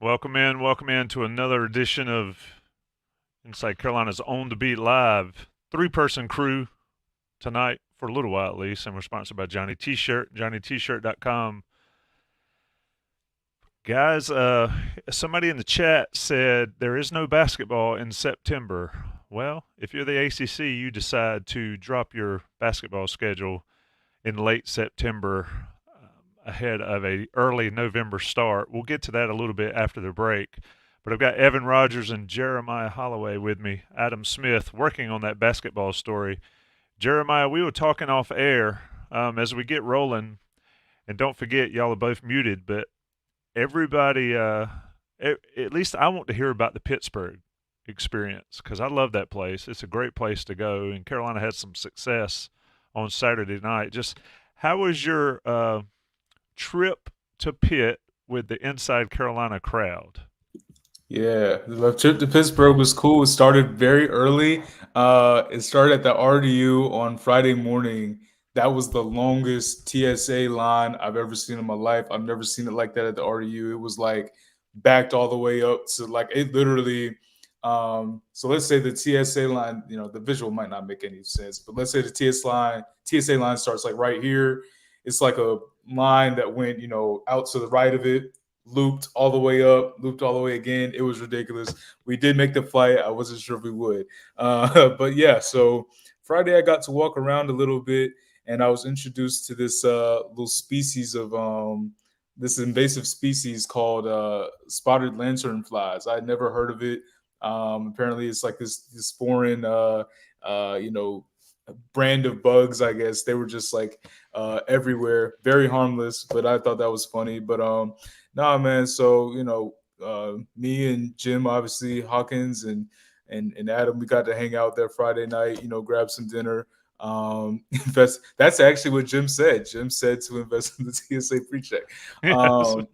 Welcome in to another edition of Inside Carolina's On the Beat Live. Three-person crew tonight for a little while at least, and we're sponsored by Johnny T-Shirt, johnnytshirt.com. Guys, somebody in the chat said there is no basketball in September. Well, if you're the ACC, you decide to drop your basketball schedule in late September ahead of a early November start. We'll get to that a little bit after the break. But I've got Evan Rogers and Jeremiah Holloway with me, Adam Smith, working on that basketball story. Jeremiah, we were talking off air as we get rolling, and don't forget, y'all are both muted, but everybody, at least I want to hear about the Pittsburgh experience because I love that place. It's a great place to go, and Carolina had some success on Saturday night. Just how was your trip to Pitt with the Inside Carolina crowd? Yeah, the trip to Pittsburgh was cool. It started very early. It started at the RDU on Friday morning. That was the longest TSA line I've ever seen in my life. I've never seen it like that at the RDU. It was like backed all the way up to like it literally. So let's say the TSA line, the visual might not make any sense, but let's say the TSA line starts like right here. It's like a line that went, out to the right of it, looped all the way up, looped all the way again. It was ridiculous. We did make the flight. I wasn't sure if we would. But yeah, so Friday I got to walk around a little bit and I was introduced to this little species of this invasive species called spotted lanternflies. I had never heard of it. Apparently it's like this foreign brand of bugs, I guess. They were just like everywhere, very harmless, but I thought that was funny. But nah, man. So me and Jim, obviously Hawkins and Adam, we got to hang out there Friday night. Grab some dinner. Invest. That's actually what Jim said. Jim said to invest in the TSA pre-check. Yes. Um,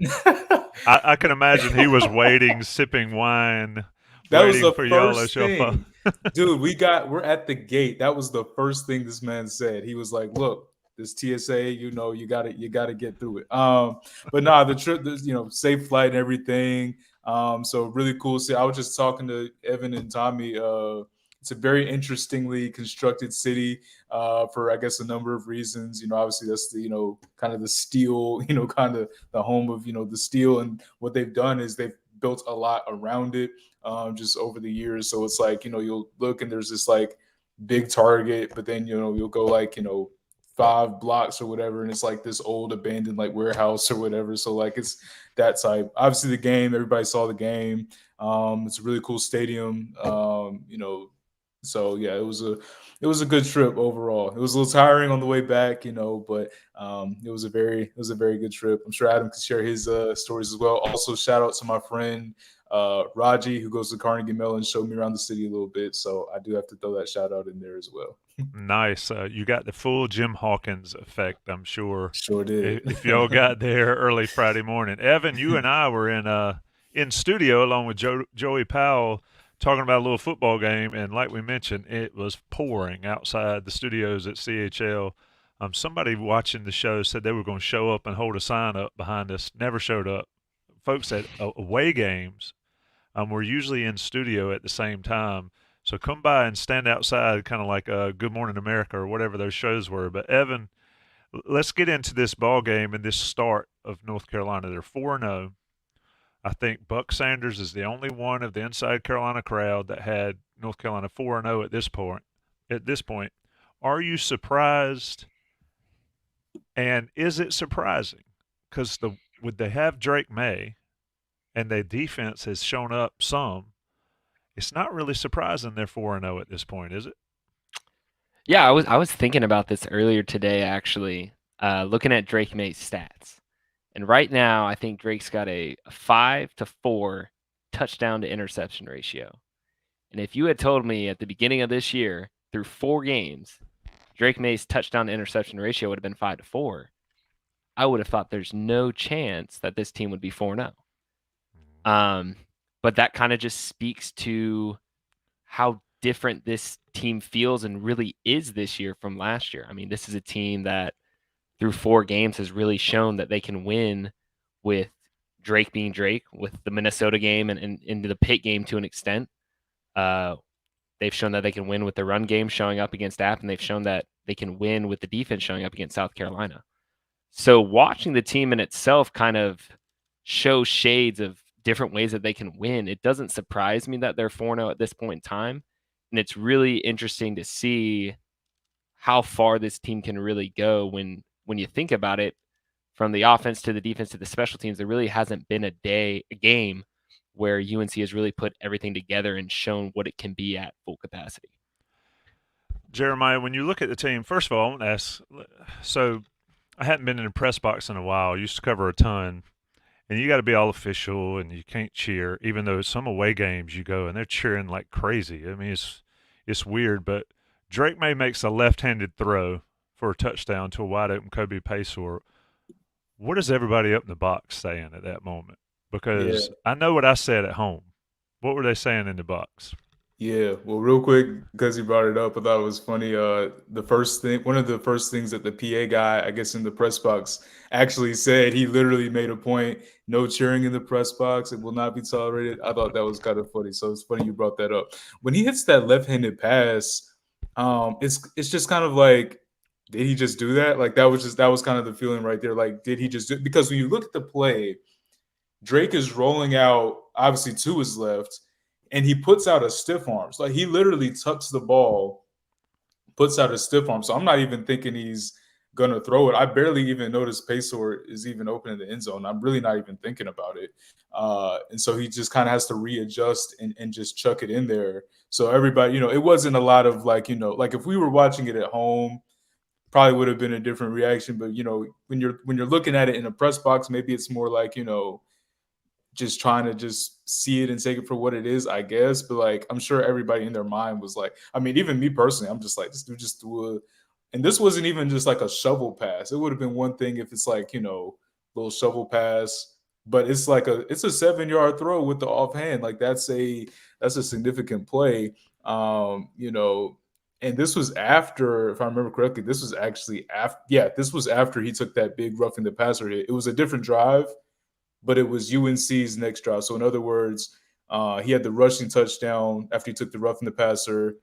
I can imagine he was waiting, sipping wine, that was waiting the for y'all to first show up. thing, dude. We're at the gate. That was the first thing this man said. He was like, "Look, this TSA, you gotta get through it." But nah, the trip, safe flight and everything. So really cool. See, I was just talking to Evan and Tommy. It's a very interestingly constructed city for, I guess, a number of reasons. Obviously that's the kind of the steel, kind of the home of the steel, and what they've done is they've built a lot around it just over the years. So it's like you'll look and there's this like big Target, but then you'll go like 5 blocks or whatever, and it's like this old abandoned like warehouse or whatever. So like it's that type. Obviously the game, everybody saw the game. It's a really cool stadium. So yeah, it was a good trip overall. It was a little tiring on the way back, but it was a very good trip. I'm sure Adam could share his stories as well. Also, shout out to my friend Raji, who goes to Carnegie Mellon, showed me around the city a little bit. So I do have to throw that shout out in there as well. Nice. You got the full Jim Hawkins effect, I'm sure. Sure did. If y'all got there early Friday morning, Evan, you and I were in studio along with Joey Powell talking about a little football game, and like we mentioned, it was pouring outside the studios at CHL. Somebody watching the show said they were going to show up and hold a sign up behind us. Never showed up. Folks at away games, we're usually in studio at the same time. So come by and stand outside, kind of like Good Morning America or whatever those shows were. But Evan, let's get into this ball game and this start of North Carolina. They're 4-0. I think Buck Sanders is the only one of the Inside Carolina crowd that had North Carolina 4-0 at this point. Are you surprised? And is it surprising? Because would they have Drake May, and their defense has shown up some. It's not really surprising they're 4-0 at this point, is it? Yeah, I was thinking about this earlier today, actually, looking at Drake May's stats. And right now, I think Drake's got a 5-4 touchdown to interception ratio. And if you had told me at the beginning of this year, through 4 games, Drake May's touchdown to interception ratio would have been 5-4, I would have thought there's no chance that this team would be 4-0. But that kind of just speaks to how different this team feels and really is this year from last year. I mean, this is a team that through 4 games has really shown that they can win with Drake being Drake with the Minnesota game and into the Pitt game to an extent. They've shown that they can win with the run game showing up against App, and they've shown that they can win with the defense showing up against South Carolina. So watching the team in itself kind of show shades of different ways that they can win. It doesn't surprise me that they're 4-0 at this point in time. And it's really interesting to see how far this team can really go when you think about it, from the offense to the defense to the special teams. There really hasn't been a game where UNC has really put everything together and shown what it can be at full capacity. Jeremiah, when you look at the team, first of all, I want to ask, so I hadn't been in the press box in a while. I used to cover a ton. And you got to be all official, and you can't cheer, even though some away games you go and they're cheering like crazy. I mean, it's weird, but Drake May makes a left-handed throw for a touchdown to a wide-open Kobe Paysor. What is everybody up in the box saying at that moment? Because I know what I said at home. What were they saying in the box? Yeah, well, real quick, because he brought it up, I thought it was funny. One of the first things that the PA guy, I guess in the press box, actually said, he literally made a point: no cheering in the press box; it will not be tolerated. I thought that was kind of funny. So it's funny you brought that up. When he hits that left-handed pass, it's just kind of like, did he just do that? Like that was kind of the feeling right there. Like, did he just do? Because when you look at the play, Drake is rolling out obviously to his left, and he puts out a stiff arm. So like, he literally tucks the ball, puts out a stiff arm. So I'm not even thinking he's gonna throw it. I barely even noticed Paysor is even open in the end zone. I'm really not even thinking about it. And so he just kind of has to readjust and just chuck it in there. So everybody, it wasn't a lot of like if we were watching it at home, probably would have been a different reaction. But when you're looking at it in a press box, maybe it's more like just trying to just see it and take it for what it is, I guess. But like, I'm sure everybody in their mind was like, I mean, even me personally, I'm just like, this dude just threw a, and this wasn't even just like a shovel pass. It would have been one thing if it's like, little shovel pass, but it's like it's a 7-yard throw with the offhand. Like that's a significant play. And this was after, if I remember correctly, this was after he took that big roughing the passer hit. It was a different drive, but it was UNC's next drive. So in other words, he had the rushing touchdown after he took the roughing the passer.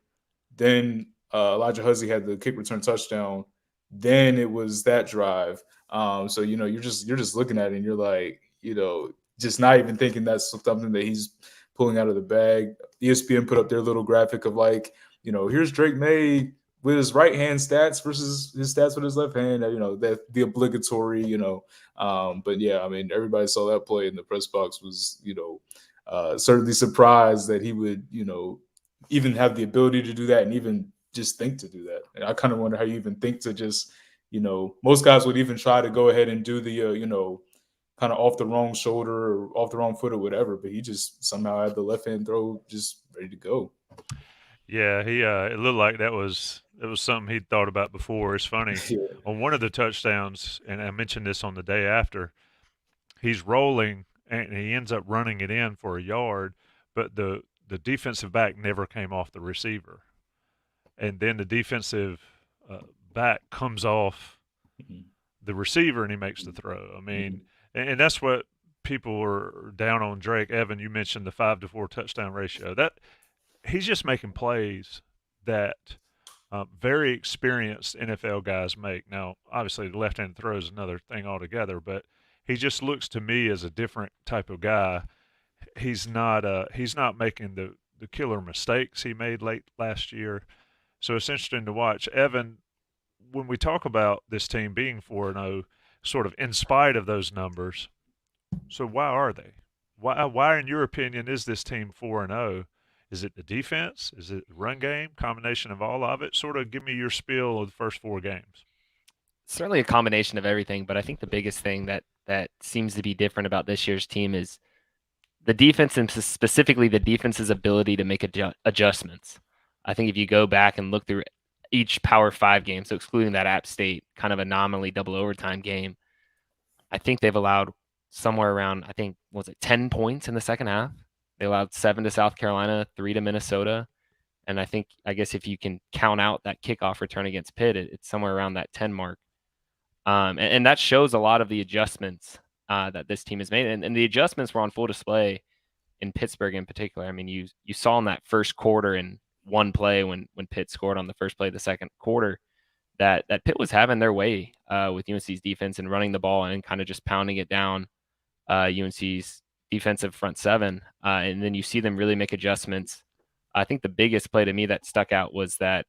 Then Elijah Huzzy had the kick return touchdown. Then it was that drive. So you're just looking at it and you're like, just not even thinking that's something that he's pulling out of the bag. ESPN put up their little graphic of like, here's Drake May with his right hand stats versus his stats with his left hand. That the obligatory, but yeah, I mean, everybody saw that play in the press box was, certainly surprised that he would, even have the ability to do that and even just think to do that. And I kind of wonder how you even think to just, most guys would even try to go ahead and do the, kind of off the wrong shoulder or off the wrong foot or whatever, but he just somehow had the left hand throw just ready to go. Yeah, he it looked like it was something he'd thought about before. It's funny. Yeah. On one of the touchdowns, and I mentioned this on the day after, he's rolling and he ends up running it in for a yard, but the defensive back never came off the receiver. And then the defensive back comes off the receiver and he makes the throw. I mean, and that's what people were down on Drake. Evan, you mentioned the 5-to-4 touchdown ratio. That he's just making plays that very experienced NFL guys make. Now, obviously, the left-handed throw is another thing altogether, but he just looks to me as a different type of guy. He's not making the killer mistakes he made late last year. So it's interesting to watch. Evan, when we talk about this team being 4-0, sort of in spite of those numbers, so why are they? Why, in your opinion, is this team 4-0? Is it the defense? Is it the run game? Combination of all of it? Sort of give me your spiel of the first 4 games. Certainly a combination of everything, but I think the biggest thing that seems to be different about this year's team is the defense, and specifically the defense's ability to make adjustments. I think if you go back and look through each Power 5 game, so excluding that App State kind of anomaly double overtime game, I think they've allowed somewhere around, 10 points in the second half. They allowed 7 to South Carolina, 3 to Minnesota. And I guess if you can count out that kickoff return against Pitt, it's somewhere around that 10 mark. And that shows a lot of the adjustments that this team has made, and the adjustments were on full display in Pittsburgh in particular. I mean, you saw in that first quarter in one play when Pitt scored on the first play of the second quarter that Pitt was having their way with UNC's defense and running the ball and kind of just pounding it down UNC's defensive front seven. And then you see them really make adjustments. I think the biggest play to me that stuck out was that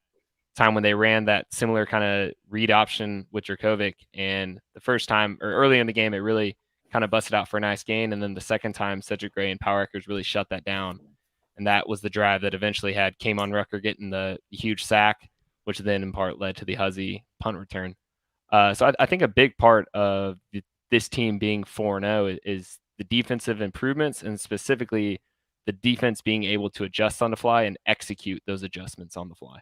time when they ran that similar kind of read option with Jerkovic. And the first time, or early in the game, it really kind of busted out for a nice gain. And then the second time, Cedric Gray and Power Eckers really shut that down. And that was the drive that eventually had Kamon Rucker getting the huge sack, which then in part led to the Huzzy punt return. So I think a big part of this team being 4-0 is the defensive improvements, and specifically the defense being able to adjust on the fly and execute those adjustments on the fly.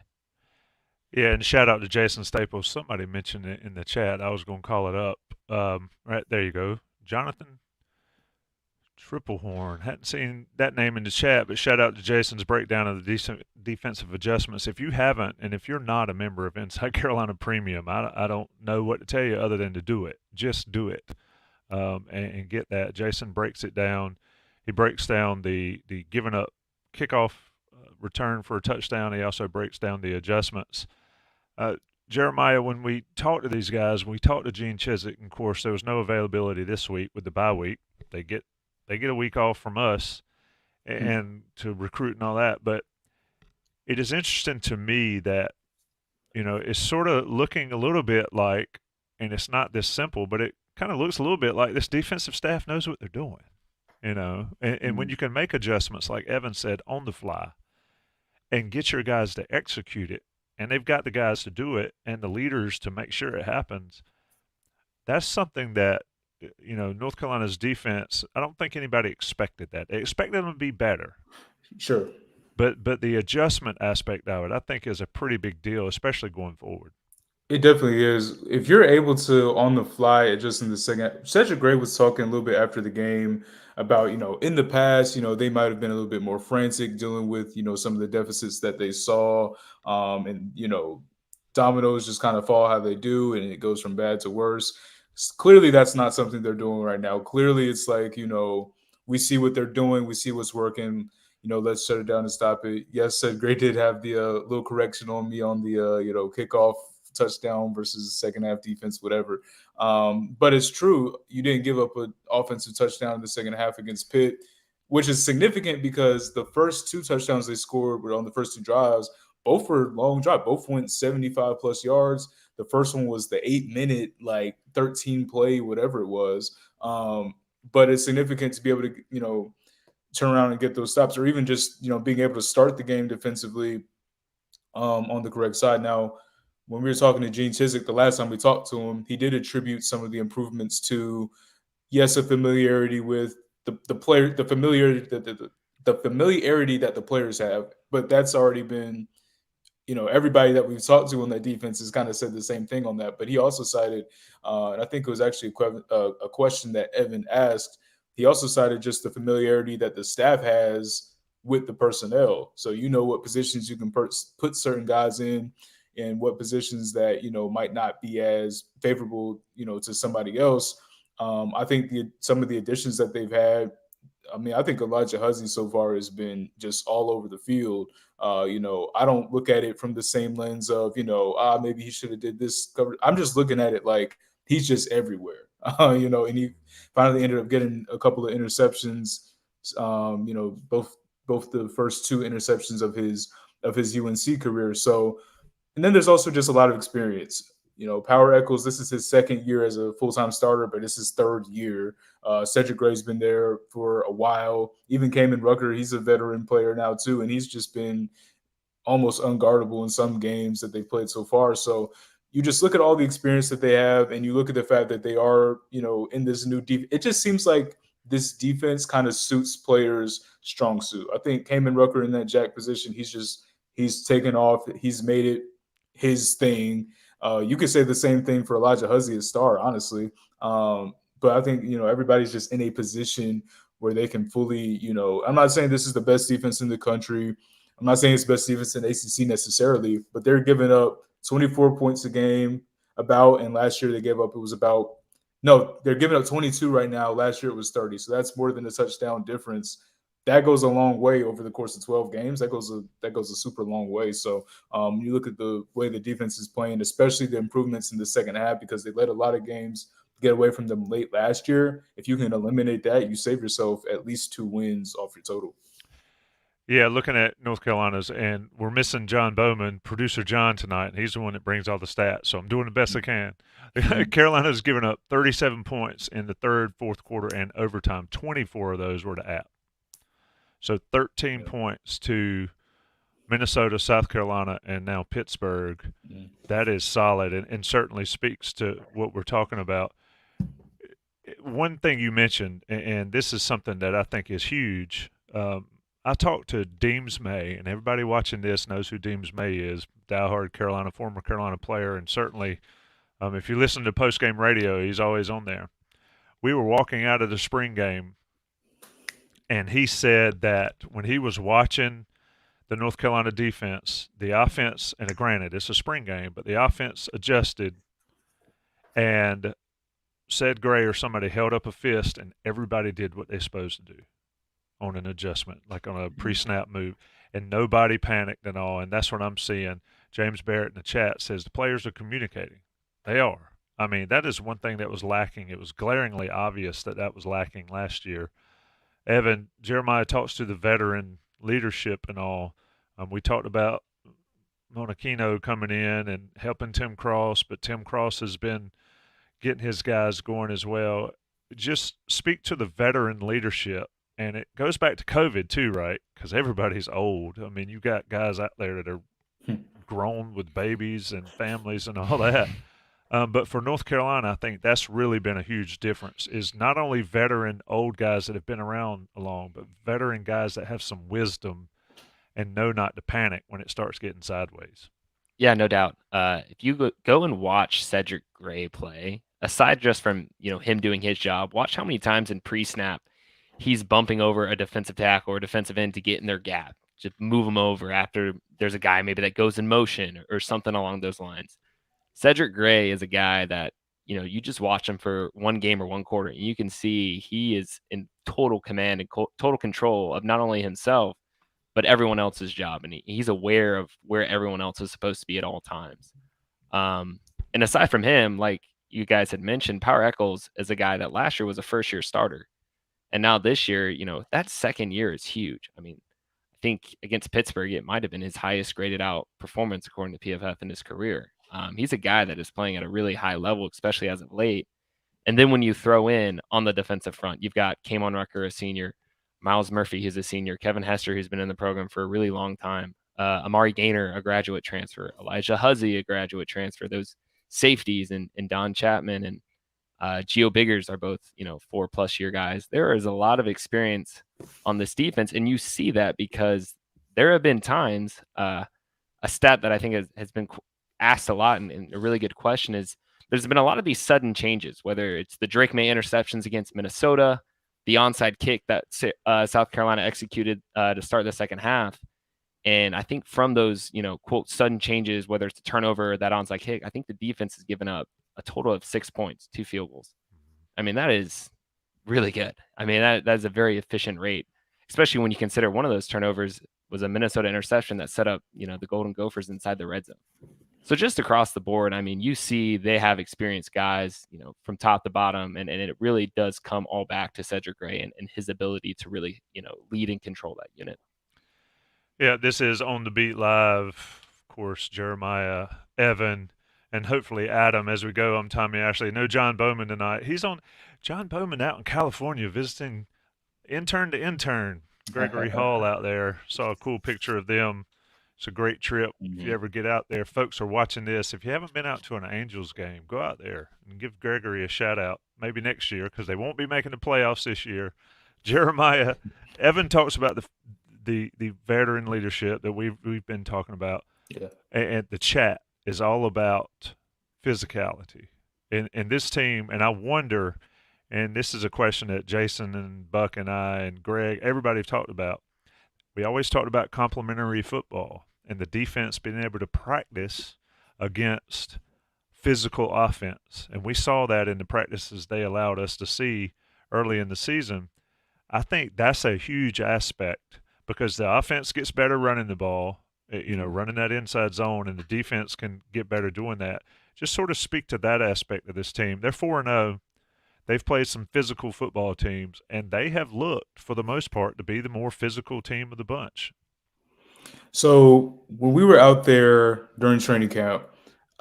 Yeah, and shout out to Jason Staples. Somebody mentioned it in the chat. I was going to call it up. Right, there you go. Jonathan Triplehorn. Hadn't seen that name in the chat, but shout out to Jason's breakdown of the defensive adjustments. If you haven't, and if you're not a member of Inside Carolina Premium, I don't know what to tell you other than to do it. Just do it, and get that. Jason breaks it down. He breaks down the giving up kickoff return for a touchdown. He also breaks down the adjustments. Jeremiah, when we talked to these guys, we talked to Gene Chizik, and of course there was no availability this week with the bye week. They get a week off from us and to recruit and all that. But it is interesting to me that, it's sort of looking a little bit like, and it's not this simple, but it kind of looks a little bit like this defensive staff knows what they're doing, and when you can make adjustments, like Evan said, on the fly and get your guys to execute it, and they've got the guys to do it and the leaders to make sure it happens. That's something that, North Carolina's defense, I don't think anybody expected that. They expected them to be better. Sure. But the adjustment aspect of it, I think, is a pretty big deal, especially going forward. It definitely is. If you're able to, on the fly, adjust in the second. Cedric Gray was talking a little bit after the game about, in the past, they might have been a little bit more frantic dealing with, some of the deficits that they saw. And, dominoes just kind of fall how they do, and it goes from bad to worse. Clearly, that's not something they're doing right now. Clearly, it's like, we see what they're doing. We see what's working. Let's shut it down and stop it. Yes, Cedric Gray did have the little correction on me on the, kickoff touchdown versus second half defense, whatever. But it's true. You didn't give up an offensive touchdown in the second half against Pitt, which is significant because the first two touchdowns they scored were on the first two drives. Both were long drives. Both went 75 plus yards. The first one was the 8-minute, 13 play, whatever it was. But it's significant to be able to, turn around and get those stops, or even just, being able to start the game defensively on the correct side. Now, when we were talking to Gene Chizik the last time we talked to him, he did attribute some of the improvements to, yes, a familiarity with the player, the familiarity that the players have. But that's already been, everybody that we've talked to on that defense has kind of said the same thing on that. But he also cited, and I think it was actually a question that Evan asked. He also cited just the familiarity that the staff has with the personnel. So what positions you can put certain guys in, and what positions that, might not be as favorable, to somebody else. I think some of the additions that they've had, I think Elijah Huzzy so far has been just all over the field. I don't look at it from the same lens of, maybe he should have did this cover. I'm just looking at it like he's just everywhere, and he finally ended up getting a couple of interceptions, both the first two interceptions of his UNC career. So, and then there's also just a lot of experience. Power Echols, this is his second year as a full-time starter, but it's his third year. Cedric Gray's been there for a while. Even Kamon Rucker, he's a veteran player now too, and he's just been almost unguardable in some games that they've played so far. So you just look at all the experience that they have, and you look at the fact that they are, in this new defense. It just seems like this defense kind of suits players' strong suit. I think Kamon Rucker in that jack position, he's taken off. He's made it his thing. You could say the same thing for Elijah Huzzy at star, honestly. But I think, everybody's just in a position where they can fully, I'm not saying this is the best defense in the country. I'm not saying it's best defense in ACC necessarily, but they're giving up 24 points a game and last year they gave up, it was about No, they're giving up 22 right now. Last year it was 30, so that's more than a touchdown difference. That goes a long way over the course of 12 games. That goes a super long way. So you look at the way the defense is playing, especially the improvements in the second half, because they let a lot of games get away from them late last year. If you can eliminate that, you save yourself at least 2 wins off your total. Yeah, looking at North Carolina's, and we're missing John Bowman, producer John, tonight, and he's the one that brings all the stats. So I'm doing the best I can. Carolina's given up 37 points in the third, fourth quarter, and overtime. 24 of those were to App. So 13 points to Minnesota, South Carolina, and now Pittsburgh. That is solid, and certainly speaks to what we're talking about. One thing you mentioned, and this is something that I think is huge. I talked to Deems May, and everybody watching this knows who Deems May is, diehard Carolina, former Carolina player, and certainly if you listen to post-game radio, he's always on there. We were walking out of the spring game, and he said that when he was watching the North Carolina defense, the offense, and granted, it's a spring game, but the offense adjusted, and Cedric Gray or somebody held up a fist, and everybody did what they're supposed to do on an adjustment, like on a pre-snap move, and nobody panicked and all. And that's what I'm seeing. James Barrett in the chat says the players are communicating. They are. I mean, that is one thing that was lacking. It was glaringly obvious that was lacking last year. Evan, Jeremiah talks to the veteran leadership and all. We talked about Monachino coming in and helping Tim Cross, but Tim Cross has been getting his guys going as well. Just speak to the veteran leadership. And it goes back to COVID too, right? Because everybody's old. I mean, you got guys out there that are grown with babies and families and all that. But for North Carolina, I think that's really been a huge difference, is not only veteran old guys that have been around long, but veteran guys that have some wisdom and know not to panic when it starts getting sideways. Yeah, no doubt. If you go and watch Cedric Gray play, aside just from him doing his job, watch how many times in pre-snap he's bumping over a defensive tackle or defensive end to get in their gap, just move them over after there's a guy maybe that goes in motion or something along those lines. Cedric Gray is a guy that, you just watch him for one game or one quarter, and you can see he is in total command and total control of not only himself, but everyone else's job. And he's aware of where everyone else is supposed to be at all times. And aside from him, like you guys had mentioned, Power Echols is a guy that last year was a first-year starter. And now this year, that second year is huge. I mean, I think against Pittsburgh, it might have been his highest graded out performance according to PFF in his career. He's a guy that is playing at a really high level, especially as of late. And then when you throw in on the defensive front, you've got Kamon Rucker, a senior, Miles Murphy, who's a senior, Kevin Hester, who's been in the program for a really long time, Amari Gaynor, a graduate transfer, Elijah Huzzy, a graduate transfer, those safeties, and Don Chapman and Gio Biggers are both, 4+ year guys. There is a lot of experience on this defense, and you see that because there have been times, a stat that I think has been asked a lot and a really good question is there's been a lot of these sudden changes, whether it's the Drake May interceptions against Minnesota, the onside kick that South Carolina executed to start the second half. And I think from those, quote, sudden changes, whether it's a turnover or that onside kick, I think the defense has given up a total of 6 points, 2 field goals. I mean, that is really good. I mean, that is a very efficient rate, especially when you consider one of those turnovers was a Minnesota interception that set up, the Golden Gophers inside the red zone. So just across the board, I mean, you see they have experienced guys, from top to bottom, and it really does come all back to Cedric Gray and his ability to really, lead and control that unit. Yeah, this is On the Beat Live. Of course, Jeremiah, Evan, and hopefully Adam as we go. I'm Tommy Ashley. No John Bowman tonight. John Bowman out in California visiting intern to intern. Gregory Hall out there. Saw a cool picture of them. It's a great trip. If you ever get out there, folks are watching this. If you haven't been out to an Angels game, go out there and give Gregory a shout out. Maybe next year, because they won't be making the playoffs this year. Jeremiah, Evan talks about the veteran leadership that we've been talking about. Yeah. And the chat is all about physicality. And this team, and I wonder, and this is a question that Jason and Buck and I and Greg, everybody have talked about. We always talked about complementary football and the defense being able to practice against physical offense. And we saw that in the practices they allowed us to see early in the season. I think that's a huge aspect because the offense gets better running the ball, running that inside zone, and the defense can get better doing that. Just sort of speak to that aspect of this team. They're 4-0. They've played some physical football teams, and they have looked, for the most part, to be the more physical team of the bunch. So when we were out there during training camp,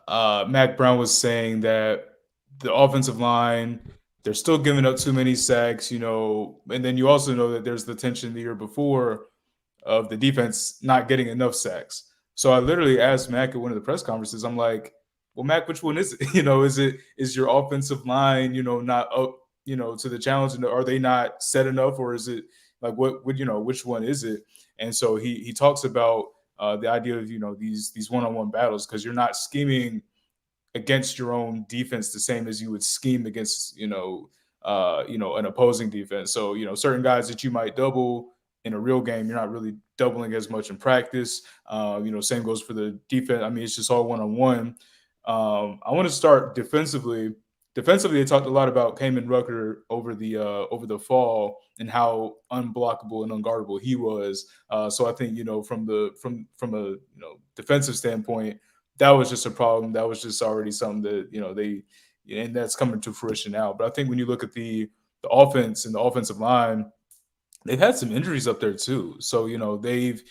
Mac Brown was saying that the offensive line, they're still giving up too many sacks, and then you also know that there's the tension the year before of the defense not getting enough sacks. So I literally asked Mac at one of the press conferences, I'm like, well, Mac, which one is it? Is your offensive line, not up, to the challenge? And are they not set enough, or is it like which one is it? And so he talks about the idea of these one-on-one battles, because you're not scheming against your own defense the same as you would scheme against an opposing defense. So certain guys that you might double in a real game, you're not really doubling as much in practice. Same goes for the defense. I mean, it's just all one-on-one. I want to start defensively. Defensively, they talked a lot about Kamen Rucker over the fall and how unblockable and unguardable he was. So I think from a defensive standpoint, that was just a problem. That was just already something that and that's coming to fruition now. But I think when you look at the offense and the offensive line, they've had some injuries up there too. So they've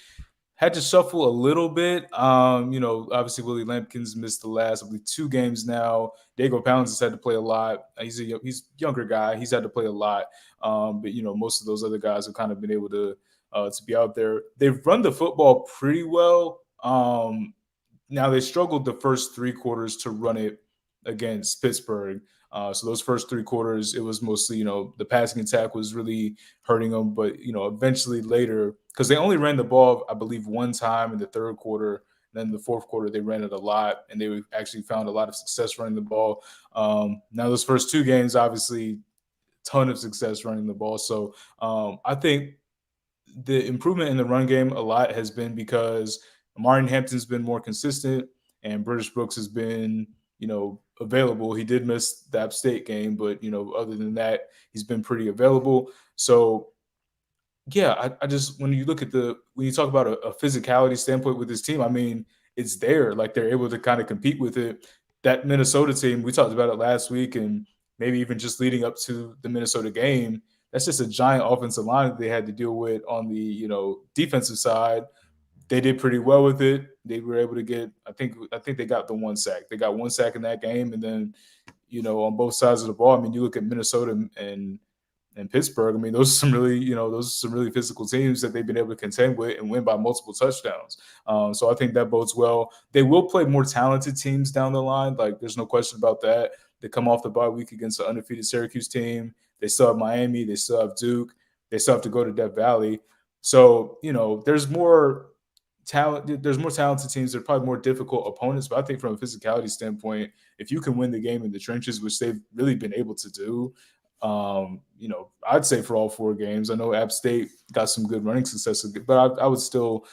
had to shuffle a little bit. Obviously Willie Lampkins missed the last, I believe, 2 games now. Dago Pounds has had to play a lot. He's a younger guy. He's had to play a lot. But most of those other guys have kind of been able to be out there. They've run the football pretty well. Now they struggled the first 3 quarters to run it against Pittsburgh. So those first 3 quarters, it was mostly, the passing attack was really hurting them. But, eventually later, because they only ran the ball, I believe, 1 time in the 3rd quarter. Then in the 4th quarter, they ran it a lot, and they actually found a lot of success running the ball. Now those first 2 games, obviously, ton of success running the ball. So I think the improvement in the run game a lot has been because Amari Hampton's been more consistent, and British Brooks has been, available. He did miss the App State game, but other than that, he's been pretty available. So yeah, I just when you talk about a physicality standpoint with this team, I mean, it's there. Like, they're able to kind of compete with it. That Minnesota team, we talked about it last week, and maybe even just leading up to the Minnesota game. That's just a giant offensive line that they had to deal with on the defensive side. They did pretty well with it. They were able to get, I think they got the 1 sack. They got 1 sack in that game, and then on both sides of the ball. I mean, you look at Minnesota and Pittsburgh. I mean, those are some really physical teams that they've been able to contend with and win by multiple touchdowns. So I think that bodes well. They will play more talented teams down the line. Like, there's no question about that. They come off the bye week against the undefeated Syracuse team. They still have Miami. They still have Duke. They still have to go to Death Valley. So there's more talent. There's more talented teams. They're probably more difficult opponents. But I think from a physicality standpoint, if you can win the game in the trenches, which they've really been able to do, I'd say for all 4 games. I know App State got some good running success, but I would still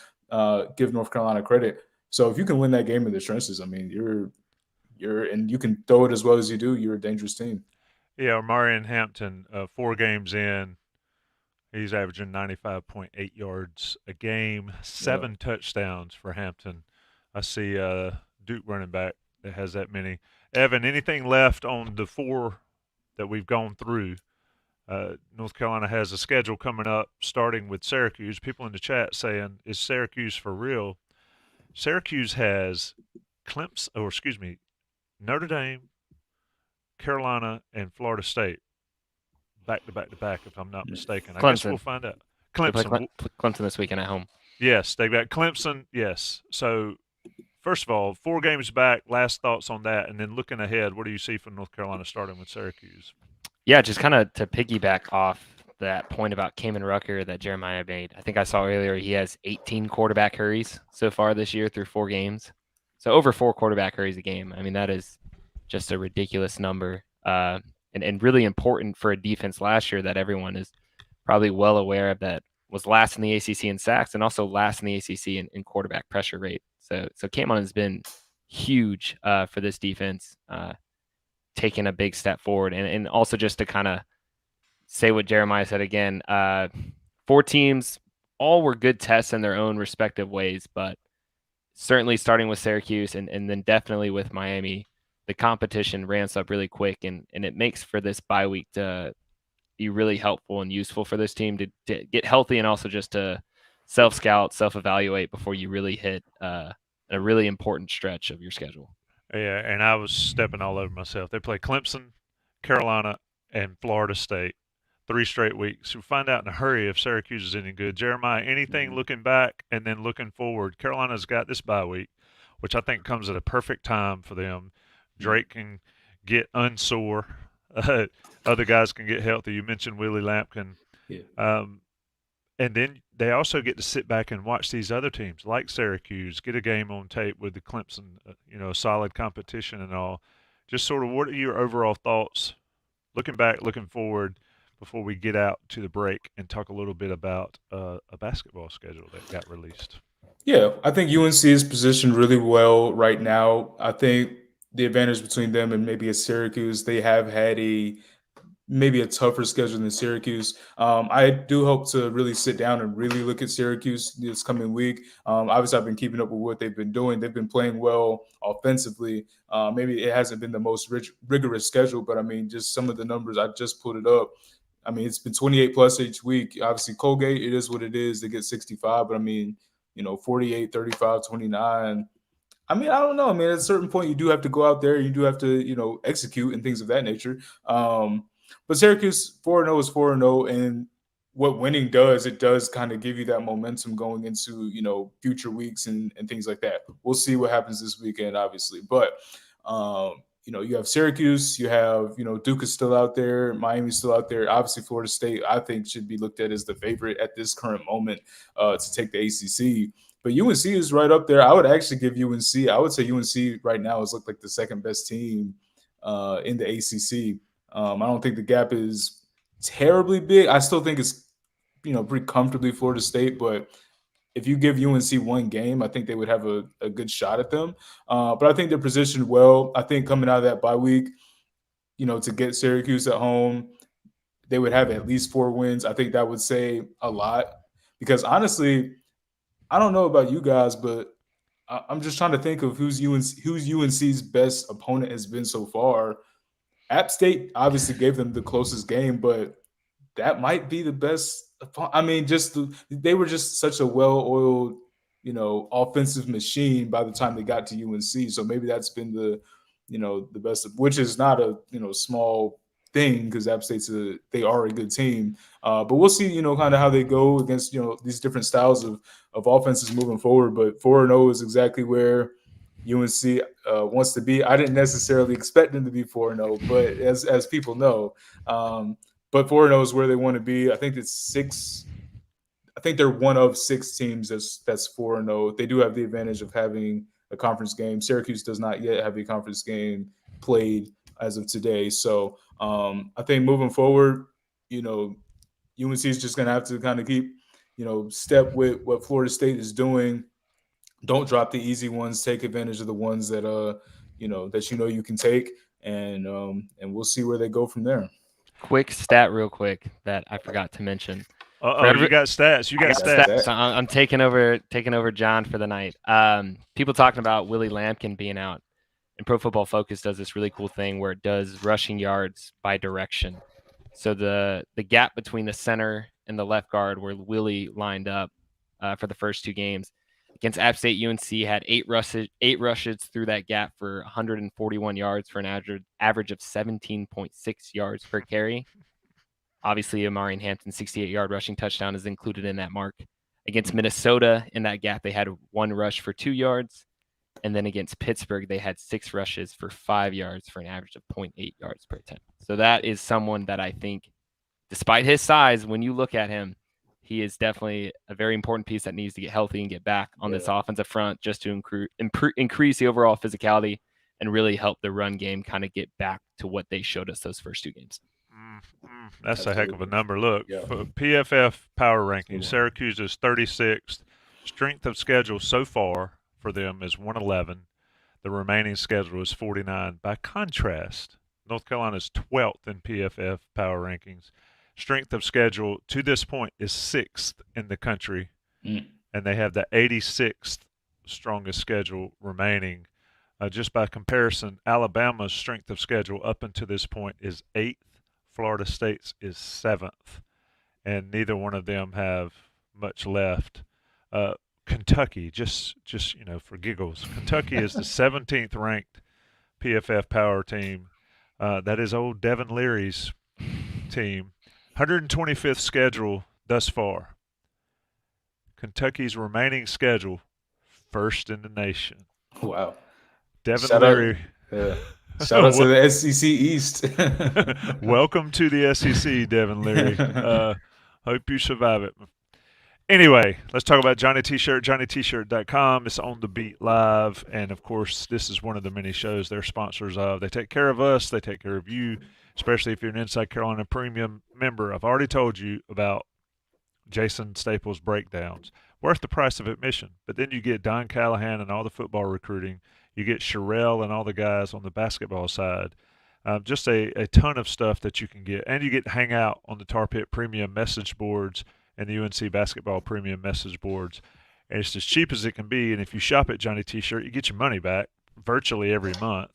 give North Carolina credit. So if you can win that game in the trenches, I mean, you're and you can throw it as well as you do, you're a dangerous team. Yeah, Marion Hampton, 4 games in, he's averaging 95.8 yards a game, 7 touchdowns for Hampton. I see Duke running back that has that many. Evan, anything left on the 4 that we've gone through? North Carolina has a schedule coming up starting with Syracuse. People in the chat saying, is Syracuse for real? Syracuse has Notre Dame, Carolina, and Florida State back to back to back, if I'm not mistaken. I guess we'll find out. Clemson this weekend at home. Yes, they've got Clemson. Yes. So, first of all, 4 games back. Last thoughts on that, and then looking ahead, what do you see from North Carolina starting with Syracuse? Yeah, just kind of to piggyback off that point about Kamen Rucker that Jeremiah made. I think I saw earlier he has 18 quarterback hurries so far this year through 4 games. So over 4 quarterback hurries a game. I mean, that is just a ridiculous number, and really important for a defense last year that everyone is probably well aware of, that was last in the ACC in sacks and also last in the ACC in quarterback pressure rate. So Kamon has been huge for this defense, taking a big step forward. And also just to kind of say what Jeremiah said again, 4 teams, all were good tests in their own respective ways, but certainly starting with Syracuse and then definitely with Miami, the competition ramps up really quick, and it makes for this bye week to be really helpful and useful for this team to get healthy and also just to self-scout, self-evaluate before you really hit a really important stretch of your schedule. Yeah, and I was stepping all over myself. They play Clemson, Carolina, and Florida State 3 straight weeks. We'll find out in a hurry if Syracuse is any good. Jeremiah, anything looking back and then looking forward? Carolina's got this bye week, which I think comes at a perfect time for them. Drake can get unsore. Other guys can get healthy. You mentioned Willie Lampkin. Yeah. And then they also get to sit back and watch these other teams like Syracuse, get a game on tape with the Clemson, solid competition and all. Just sort of what are your overall thoughts looking back, looking forward before we get out to the break and talk a little bit about a basketball schedule that got released? Yeah, I think UNC is positioned really well right now. I think the advantage between them and maybe a Syracuse, they have had maybe a tougher schedule than Syracuse. I do hope to really sit down and really look at Syracuse this coming week. Obviously, I've been keeping up with what they've been doing. They've been playing well offensively. Maybe it hasn't been the most rigorous schedule, but I mean, just some of the numbers, I just put it up. I mean, it's been 28 plus each week. Obviously, Colgate, it is what it is. They get 65, but I mean, 48, 35, 29. I mean, I don't know. I mean, at a certain point, you do have to go out there. You do have to, execute and things of that nature. But Syracuse 4-0 is 4-0, and what winning does, it does kind of give you that momentum going into future weeks and things like that. We'll see what happens this weekend, obviously, but you have Syracuse, you have Duke is still out there, Miami's still out there. Obviously, Florida State, I think, should be looked at as the favorite at this current moment to take the ACC. But UNC is right up there. I would actually give UNC. I would say UNC right now has looked like the second best team in the ACC. I don't think the gap is terribly big. I still think it's pretty comfortably Florida State, but if you give UNC one game, I think they would have a good shot at them. But I think they're positioned well. I think coming out of that bye week, to get Syracuse at home, they would have at least 4 wins. I think that would say a lot because honestly, I don't know about you guys, but I'm just trying to think of who's UNC's best opponent has been so far. App State obviously gave them the closest game, but that might be the best. I mean, they were just such a well-oiled, offensive machine by the time they got to UNC. So maybe that's been the best, which is not a small thing because App State's they are a good team. But we'll see, kind of how they go against these different styles of offenses moving forward. But 4-0 is exactly where UNC wants to be. I didn't necessarily expect them to be 4-0, but as people know, but 4-0 is where they want to be. I think it's 6. I think they're one of 6 teams that's 4-0. They do have the advantage of having a conference game. Syracuse does not yet have a conference game played as of today. So I think moving forward, UNC is just going to have to kind of keep, step with what Florida State is doing. Don't drop the easy ones. Take advantage of the ones that you can take, and we'll see where they go from there. Quick stat, real quick, that I forgot to mention. You got stats. You got stats. So I'm taking over John for the night. People talking about Willie Lampkin being out, and Pro Football Focus does this really cool thing where it does rushing yards by direction. So the gap between the center and the left guard where Willie lined up for the first 2 games against App State, UNC had 8 rushes through that gap for 141 yards for an average of 17.6 yards per carry. Obviously, Amari Hampton's 68-yard rushing touchdown is included in that mark. Against Minnesota, in that gap, they had 1 rush for 2 yards. And then against Pittsburgh, they had 6 rushes for 5 yards for an average of 0.8 yards per attempt. So that is someone that I think, despite his size, when you look at him, he is definitely a very important piece that needs to get healthy and get back on this offensive front just to increase the overall physicality and really help the run game kind of get back to what they showed us those first 2 games. That's a heck of a number. Look, for PFF power ranking, Syracuse is 36th. Strength of schedule so far for them is 111. The remaining schedule is 49. By contrast, North Carolina is 12th in PFF power rankings. Strength of schedule to this point is 6th in the country, and they have the 86th strongest schedule remaining. Just by comparison, Alabama's strength of schedule up until this point is 8th. Florida State's is 7th, and neither one of them have much left. Kentucky, just for giggles, Kentucky is the 17th ranked PFF power team. That is old Devin Leary's team. 125th schedule thus far. Kentucky's remaining schedule, first in the nation. Wow. Devin Leary. Shout out to the SEC East. Welcome to the SEC, Devin Leary. Hope you survive it. Anyway, let's talk about Johnny T-Shirt, johnnytshirt.com. It's On the Beat Live. And, of course, this is one of the many shows they're sponsors of. They take care of us. They take care of you, especially if you're an Inside Carolina Premium member. I've already told you about Jason Staples' breakdowns. Worth the price of admission. But then you get Don Callahan and all the football recruiting. You get Sherelle and all the guys on the basketball side. Just a ton of stuff that you can get. And you get to hang out on the Tar Pit Premium message boards and the UNC Basketball Premium message boards. And it's as cheap as it can be. And if you shop at Johnny T-Shirt, you get your money back virtually every month.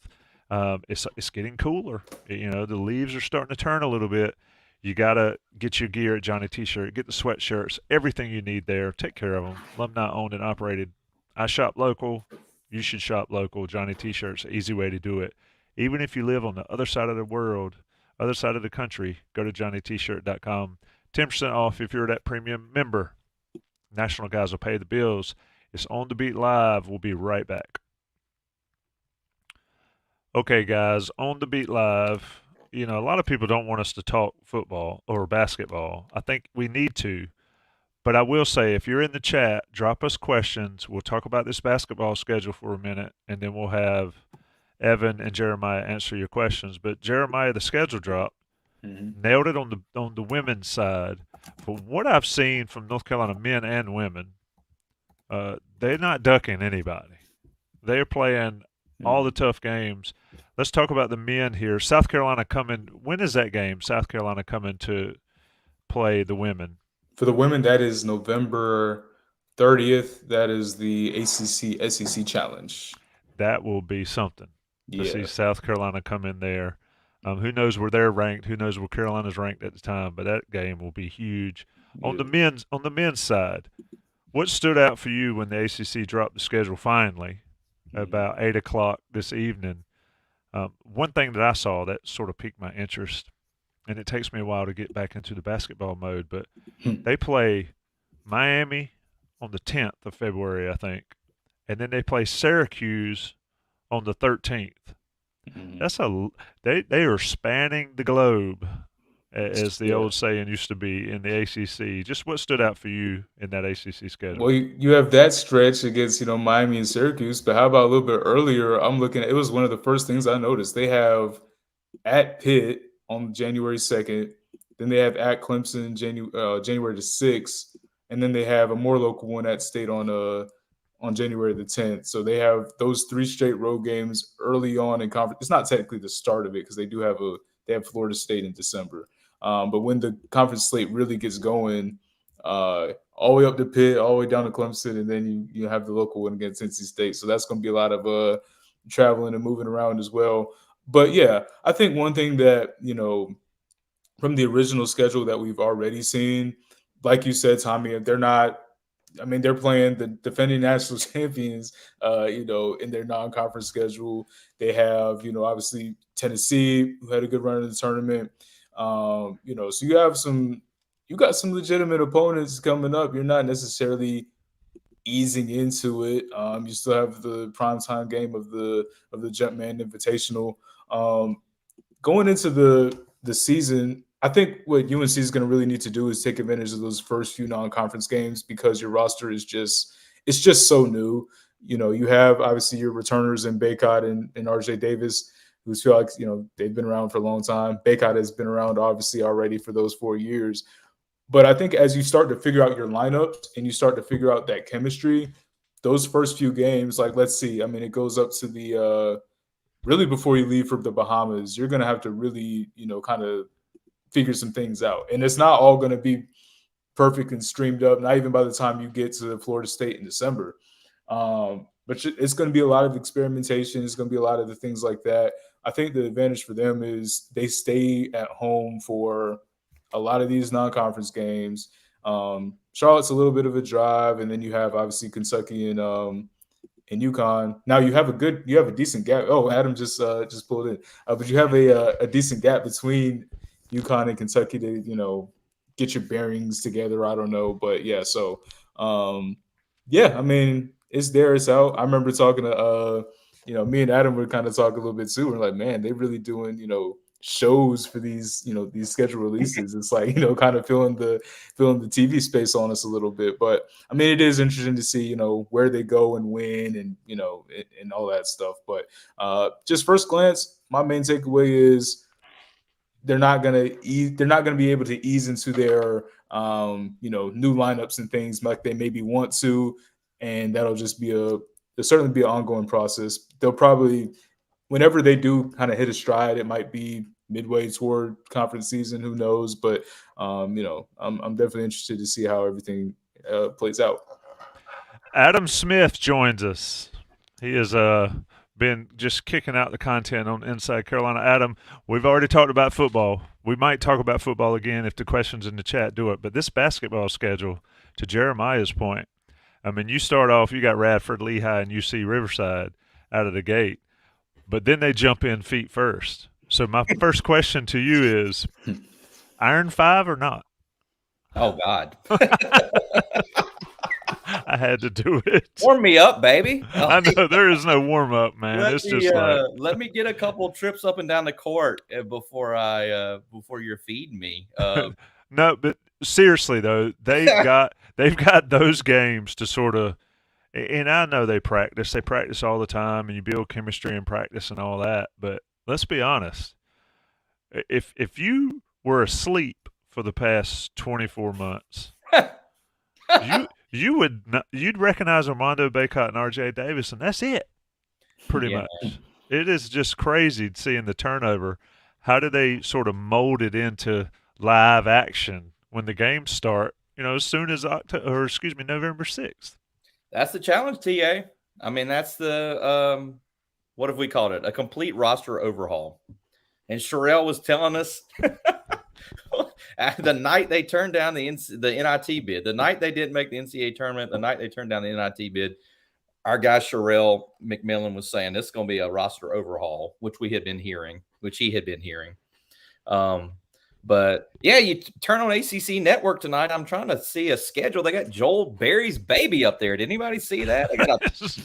It's getting cooler. The leaves are starting to turn a little bit. You got to get your gear at Johnny T-Shirt. Get the sweatshirts, everything you need there. Take care of them. Alumni owned and operated. I shop local. You should shop local. Johnny T-Shirts, easy way to do it. Even if you live on the other side of the world, other side of the country, go to johnnytshirt.com. 10% off if you're that premium member. National guys will pay the bills. It's On the Beat Live. We'll be right back. Okay, guys, On the Beat Live. A lot of people don't want us to talk football or basketball. I think we need to. But I will say, if you're in the chat, drop us questions. We'll talk about this basketball schedule for a minute, and then we'll have Evan and Jeremiah answer your questions. But Jeremiah, the schedule drop, nailed it on the women's side. But what I've seen from North Carolina men and women, they're not ducking anybody. They're playing all the tough games. Let's talk about the men here. South Carolina coming. When is that game? South Carolina coming to play the women. For the women, that is November 30th. That is the ACC SEC Challenge. That will be something to see South Carolina come in there. Who knows where they're ranked? Who knows where Carolina's ranked at the time? But that game will be huge. Yeah. On the men's side, what stood out for you when the ACC dropped the schedule finally about 8 o'clock this evening? One thing that I saw that sort of piqued my interest, and it takes me a while to get back into the basketball mode, but they play Miami on the 10th of February, I think, and then they play Syracuse on the 13th. That's they are spanning the globe, as the old saying used to be in the ACC. Just what stood out for you in that ACC schedule? Well, you have that stretch against Miami and Syracuse, but how about a little bit earlier? I'm looking at it was one of the first things I noticed. They have at Pitt on January 2nd, then they have at Clemson January the 6th, and then they have a more local one at State on January the 10th. So they have those 3 straight road games early on in conference. It's not technically the start of it because they have Florida State in December. But when the conference slate really gets going, all the way up to Pitt, all the way down to Clemson, and then you have the local one against NC State. So that's going to be a lot of traveling and moving around as well. But yeah, I think one thing that, from the original schedule that we've already seen, like you said, Tommy, they're playing the defending national champions, in their non-conference schedule. They have, obviously Tennessee, who had a good run in the tournament. So you got some legitimate opponents coming up. You're not necessarily easing into it. You still have the primetime game of the Jumpman Invitational. Going into the season, I think what UNC is going to really need to do is take advantage of those first few non-conference games because your roster is just so new. You have obviously your returners in Baycott and RJ Davis, who feel like, they've been around for a long time. Baycott has been around obviously already for those 4 years. But I think as you start to figure out your lineups and you start to figure out that chemistry, those first few games, like let's see, I mean, it goes up to the really before you leave for the Bahamas, you're gonna have to really, kind of figure some things out, and it's not all gonna be perfect and streamed up. Not even by the time you get to Florida State in December. But it's going to be a lot of experimentation. It's going to be a lot of the things like that. I think the advantage for them is they stay at home for a lot of these non-conference games. Charlotte's a little bit of a drive, and then you have obviously Kentucky and UConn. Now you have a decent gap. Oh, Adam just pulled in, but you have a decent gap between UConn and Kentucky to get your bearings together. I don't know, but yeah. So I mean, it's there, it's out. I remember talking to me and Adam would kind of talk a little bit too. We're like, man, they really doing shows for these these schedule releases. It's like kind of filling the TV space on us a little bit. But I mean, it is interesting to see where they go and when and and all that stuff. But just first glance, my main takeaway is they're not gonna be able to ease into their new lineups and things like they maybe want to, and that'll just be there'll certainly be an ongoing process. They'll probably, whenever they do kind of hit a stride, it might be midway toward conference season, who knows? But I'm definitely interested to see how everything plays out. Adam Smith joins us. He has been just kicking out the content on Inside Carolina. Adam, we've already talked about football. We might talk about football again if the questions in the chat do it. But this basketball schedule, to Jeremiah's point, I mean, you start off, you got Radford, Lehigh, and UC Riverside out of the gate, but then they jump in feet first. So my first question to you is, Iron 5 or not? Oh, God. I had to do it. Warm me up, baby. I know there is no warm up, man. Let me get a couple trips up and down the court before you're feeding me. No, but seriously though, they've got those games to sort of, and I know they practice all the time, and you build chemistry in practice and all that. But let's be honest, if you were asleep for the past 24 months, you'd recognize Armando Bacot and R.J. Davis, and that's it, pretty much. It is just crazy seeing the turnover. How do they sort of mold it into live action when the games start? As soon as November 6th. That's the challenge, TA. I mean, that's the what have we called it? A complete roster overhaul. And Sherelle was telling us the night they turned down the NIT bid, the night they didn't make the NCAA tournament, the night they turned down the NIT bid, our guy Sherelle McMillan was saying this is going to be a roster overhaul, which he had been hearing. But yeah, you turn on ACC Network tonight. I'm trying to see a schedule. They got Joel Berry's baby up there. Did anybody see that?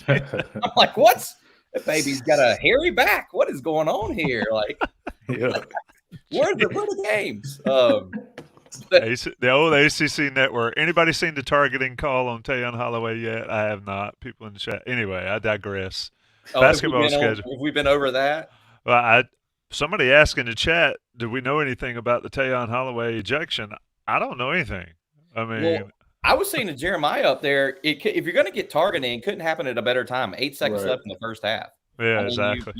I'm like, what's that baby's got a hairy back? What is going on here? Like, where are the games? The old ACC Network. Anybody seen the targeting call on Tayon Holloway yet? I have not. People in the chat. Anyway, I digress. Basketball schedule. Have we been over that? Well, somebody asked in the chat, do we know anything about the Tayon Holloway ejection? I don't know anything. I mean, I was saying to Jeremiah up there, if you're going to get targeting, it couldn't happen at a better time. 8 seconds left in the first half. Yeah, exactly.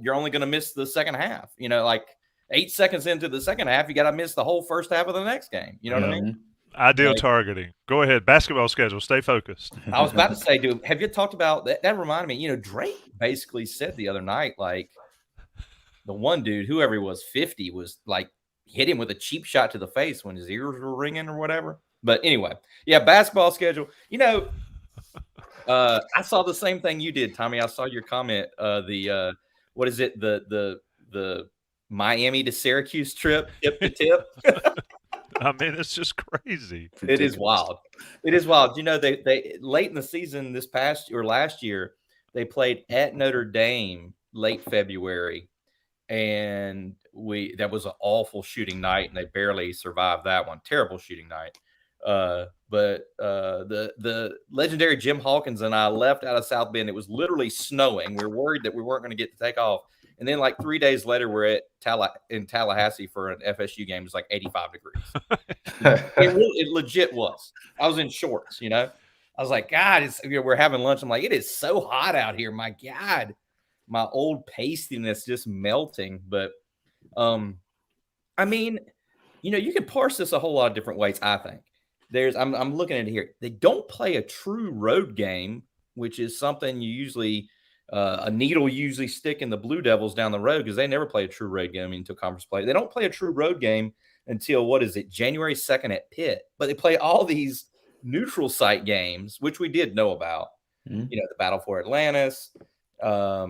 You're only going to miss the second half. Like 8 seconds into the second half, you got to miss the whole first half of the next game. You know what I mean? Ideal targeting. Go ahead. Basketball schedule. Stay focused. I was about to say, dude, have you talked about that? That reminded me, Drake basically said the other night, like, the one dude, whoever he was, 50, was like hit him with a cheap shot to the face when his ears were ringing or whatever. But anyway, basketball schedule. I saw the same thing you did, Tommy. I saw your comment. What is it? The Miami to Syracuse trip, tip to tip. I mean, it's just crazy. It is wild. It is wild. They late in the season last year, they played at Notre Dame late February. And that was an awful shooting night, and they barely survived that one. Terrible shooting night. But the legendary Jim Hawkins and I left out of South Bend. It was literally snowing. We were worried that we weren't going to get to take off. And then like 3 days later, we're in Tallahassee for an FSU game. It was like 85 degrees. It legit was. I was in shorts, I was like, God, we're having lunch. I'm like, it is so hot out here. My God, my old pastiness just melting. But, I mean, you can parse this a whole lot of different ways. I think I'm looking at it here. They don't play a true road game, which is something you usually a needle usually stick in the Blue Devils down the road because they never play a true road game until conference play. They don't play a true road game until January 2nd at Pitt, but they play all these neutral site games, which we did know about. The Battle for Atlantis. You're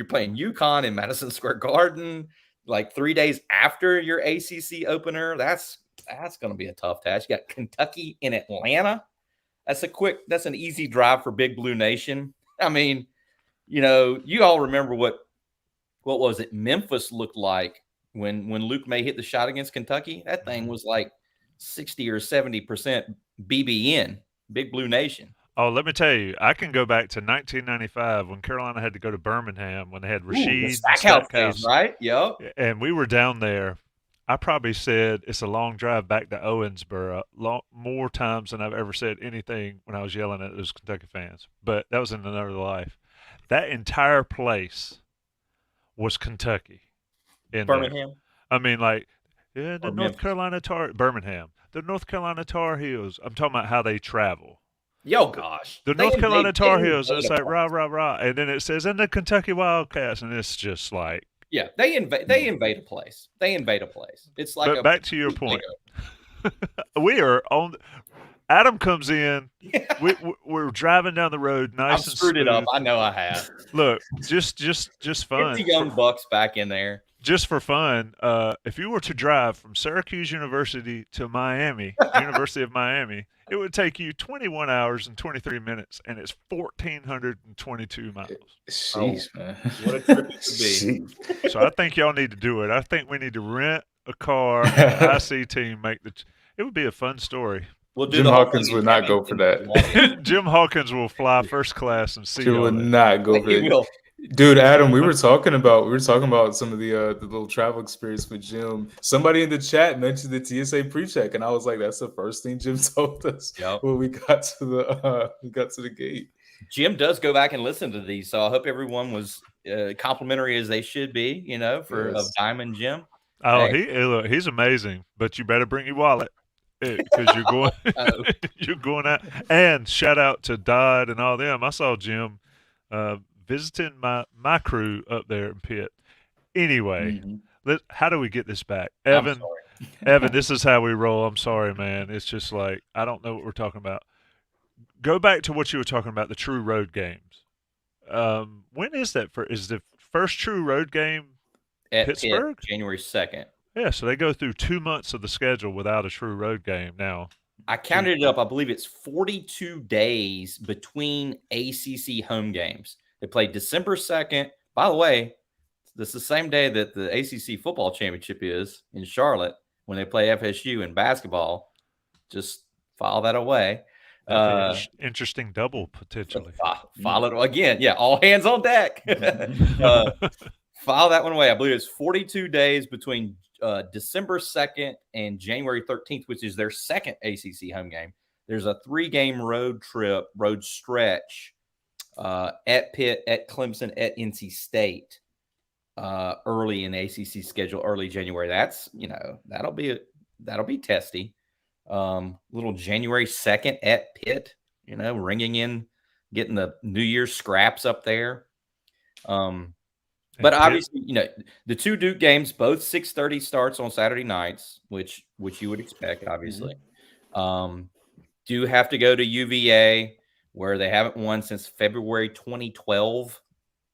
playing UConn in Madison Square Garden like 3 days after your ACC opener. That's going to be a tough task. You got Kentucky in Atlanta. That's an easy drive for Big Blue Nation. I mean, you all remember what was it? Memphis looked like when Luke May hit the shot against Kentucky. That thing was like 60 or 70% BBN, Big Blue Nation. Oh, let me tell you, I can go back to 1995 when Carolina had to go to Birmingham when they had Rasheed Stackhouse, right? Yep. And we were down there. I probably said it's a long drive back to Owensboro more times than I've ever said anything when I was yelling at those Kentucky fans. But that was in another life. That entire place was Kentucky. In Birmingham? There. I mean, like, the North Carolina Birmingham. The North Carolina Tar Heels. I'm talking about how they travel. Yo, gosh. The North Carolina Tar Heels, it's like, rah, rah, rah. And then it says, and the Kentucky Wildcats. And it's just like. Yeah, they invade a place. It's like back to your point. We are on. Adam comes in. Yeah. We're driving down the road, nice and screwed smooth. it up. I know I have. Look, just fun. Get the young bucks back in there. Just for fun, if you were to drive from Syracuse University to Miami, University of Miami, it would take you 21 hours and 23 minutes, and it's 1,422 miles. Jeez, man. What a trip it could be. So I think y'all need to do it. I think we need to rent a car, IC team, it would be a fun story. We'll do Jim Hawkins would not go for that. Jim Hawkins will fly first class and see. He would not go for it. Dude, Adam, we were talking about some of the little travel experience with Jim. Somebody in the chat mentioned the TSA pre-check, and I was like, "That's the first thing Jim told us when we got to the gate." Jim does go back and listen to these, so I hope everyone was complimentary as they should be. Of Diamond Jim. Oh, hey. He's amazing, but you better bring your wallet because you're going you're going out. And shout out to Dodd and all them. I saw Jim. Visiting my crew up there in Pitt. Anyway, how do we get this back? Evan, this is how we roll. I'm sorry, man. It's just like, I don't know what we're talking about. Go back to what you were talking about, the true road games. When is that? Is the first true road game at Pittsburgh? Pitt, January 2nd. Yeah, so they go through 2 months of the schedule without a true road game now. I counted it up. I believe it's 42 days between ACC home games. They played December 2nd. By the way, this is the same day that the ACC football championship is in Charlotte when they play FSU in basketball. Just file that away. Interesting double, potentially. File it again. Yeah, all hands on deck. File that one away. I believe it's 42 days between December 2nd and January 13th, which is their second ACC home game. There's a 3-game road stretch. At Pitt, at Clemson, at NC State, early in ACC schedule, early January. That's that'll be testy. Little January 2nd at Pitt, ringing in, getting the New Year's scraps up there. But obviously, the 2 Duke games, both 6:30 starts on Saturday nights, which you would expect, obviously. Do have to go to UVA, where they haven't won since February 2012.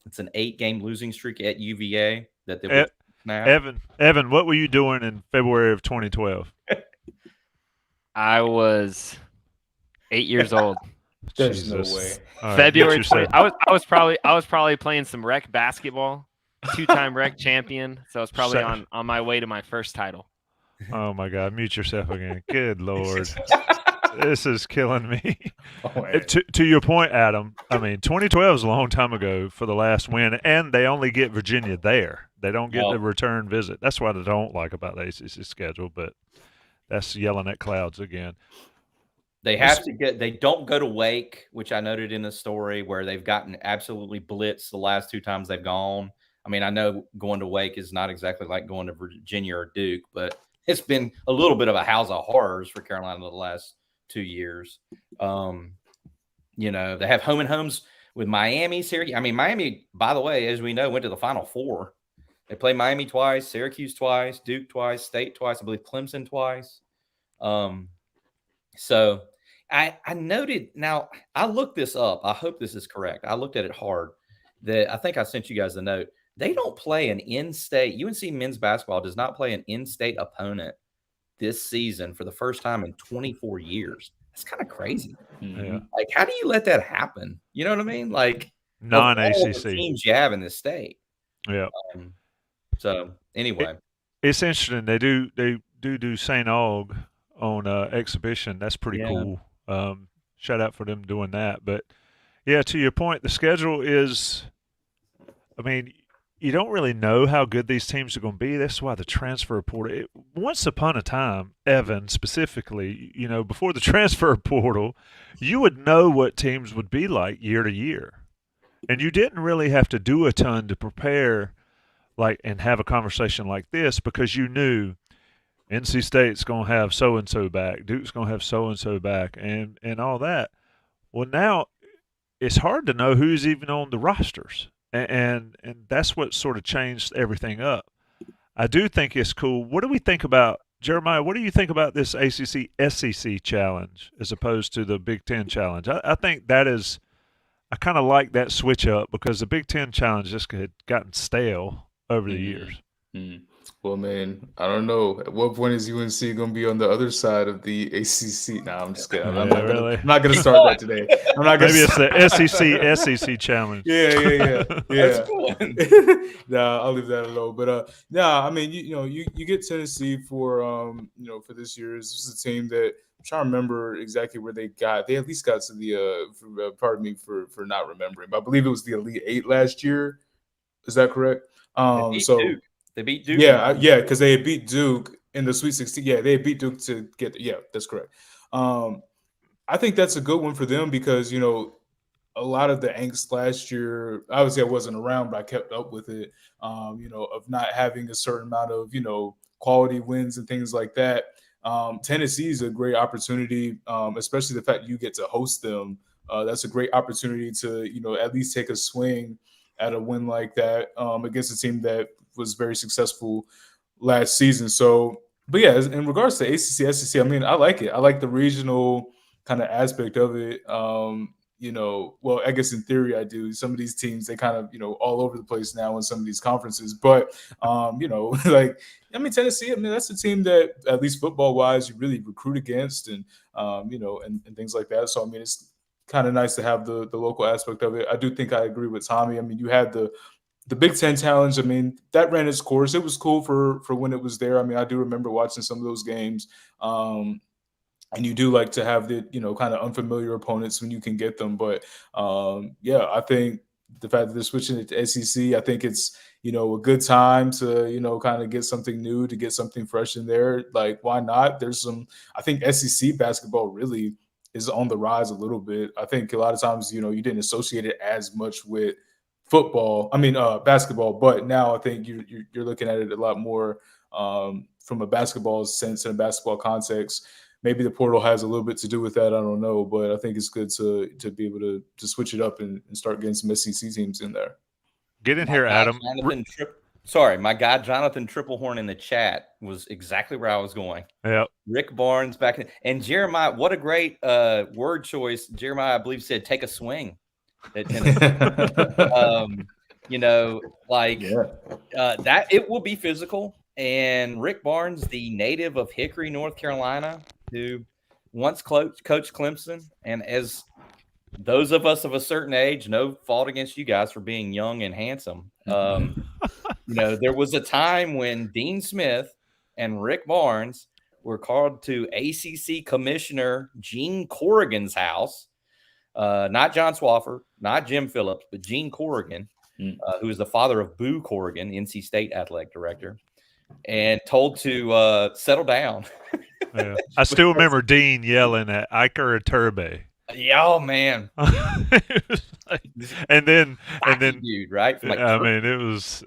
It's an 8-game losing streak at UVA that they will snap. Evan, what were you doing in February of 2012? I was 8 years old. There's no way. Right, February 20. I was probably playing some rec basketball, 2-time rec champion. So I was probably on my way to my first title. Oh my God! Mute yourself again. Good Lord. This is killing me. To your point, Adam, I mean, 2012 is a long time ago for the last win, and they only get Virginia there. They don't get the return visit. That's what I don't like about the ACC schedule, but that's yelling at clouds again. They have to get. They don't go to Wake, which I noted in the story, where they've gotten absolutely blitzed the last 2 times they've gone. I mean, I know going to Wake is not exactly like going to Virginia or Duke, but it's been a little bit of a house of horrors for Carolina the last 2 years. You know, they have home and homes with Miami, Syracuse. I mean, Miami, by the way, as we know, went to the Final Four. They played Miami twice, Syracuse twice, Duke twice, State twice, I believe Clemson twice. So I noted, now I looked this up. I hope this is correct. I looked at it hard. That I think I sent you guys a note. They don't play an in-state. UNC men's basketball does not play an in-state opponent this season for the first time in 24 years. That's kind of crazy. Yeah. Like, how do you let that happen? You know what I mean? Like, non-ACC teams you have in this state. Yeah. So anyway, it's interesting. They do St. Aug on exhibition. That's pretty cool. Shout out for them doing that. But yeah, to your point, the schedule is. I mean, you don't really know how good these teams are going to be. That's why the transfer portal. Once upon a time, Evan specifically, you know, before the transfer portal, you would know what teams would be like year to year, and you didn't really have to do a ton to prepare, like, and have a conversation like this, because you knew NC State's going to have so and so back, Duke's going to have so and so back, and all that. Well, now it's hard to know who's even on the rosters. And that's what sort of changed everything up. I do think it's cool. What do we think about, Jeremiah, what do you think about this ACC SEC challenge as opposed to the Big Ten challenge? I think that is – I kind of like that switch up because the Big Ten challenge just had gotten stale over the years. Well, man, I don't know. At what point is UNC going to be on the other side of the ACC? No, I'm just kidding. I'm not going to start that today. I'm not going to. Maybe it's the SEC challenge. Yeah. That's cool. Nah, I'll leave that alone. But I mean, you get Tennessee for for this year. This is a team that I'm trying to remember exactly where they got. They at least got to the. Pardon me for not remembering, but I believe it was the Elite Eight last year. Is that correct? Duke. They beat Duke. Yeah, because they had beat Duke in the Sweet 16. Yeah, they had beat Duke to get. Yeah, that's correct. I think that's a good one for them because a lot of the angst last year. Obviously, I wasn't around, but I kept up with it. Of not having a certain amount of quality wins and things like that. Tennessee is a great opportunity, especially the fact you get to host them. That's a great opportunity to at least take a swing at a win like that against a team that was very successful last season. So, but yeah, in regards to ACC, SEC, I mean, I like it. I like the regional kind of aspect of it. Well, I guess in theory I do. Some of these teams, they kind of, all over the place now in some of these conferences. But, Tennessee, that's a team that, at least football-wise, you really recruit against and things like that. So, it's kind of nice to have the local aspect of it. I do think I agree with Tommy. You had the Big Ten challenge. That ran its course. It was cool for when it was there. I do remember watching some of those games. And you do like to have the, kind of unfamiliar opponents when you can get them. But I think the fact that they're switching it to SEC, I think it's, a good time to, kind of get something new, to get something fresh in there. Like, why not? I think SEC basketball really is on the rise a little bit. I think a lot of times, you didn't associate it as much with basketball, but now I think you're looking at it a lot more from a basketball sense and a basketball context. Maybe the portal has a little bit to do with that. I don't know, but I think it's good to be able to switch it up and start getting some SEC teams in there. Get in here, Adam. My guy Jonathan Triplehorn in the chat was exactly where I was going. Yeah, Rick Barnes back in, and Jeremiah. What a great word choice. Jeremiah, I believe, said take a swing. That it will be physical. And Rick Barnes, the native of Hickory, North Carolina, who once coached Clemson, and as those of us of a certain age, no fault against you guys for being young and handsome. There was a time when Dean Smith and Rick Barnes were called to ACC Commissioner Gene Corrigan's house. Not John Swofford, not Jim Phillips, but Gene Corrigan, who is the father of Boo Corrigan, NC State athletic director. and told to settle down. Yeah. I still remember Dean yelling at Iker Turbe. Yeah, oh man. and then Dude, right? From I mean, it was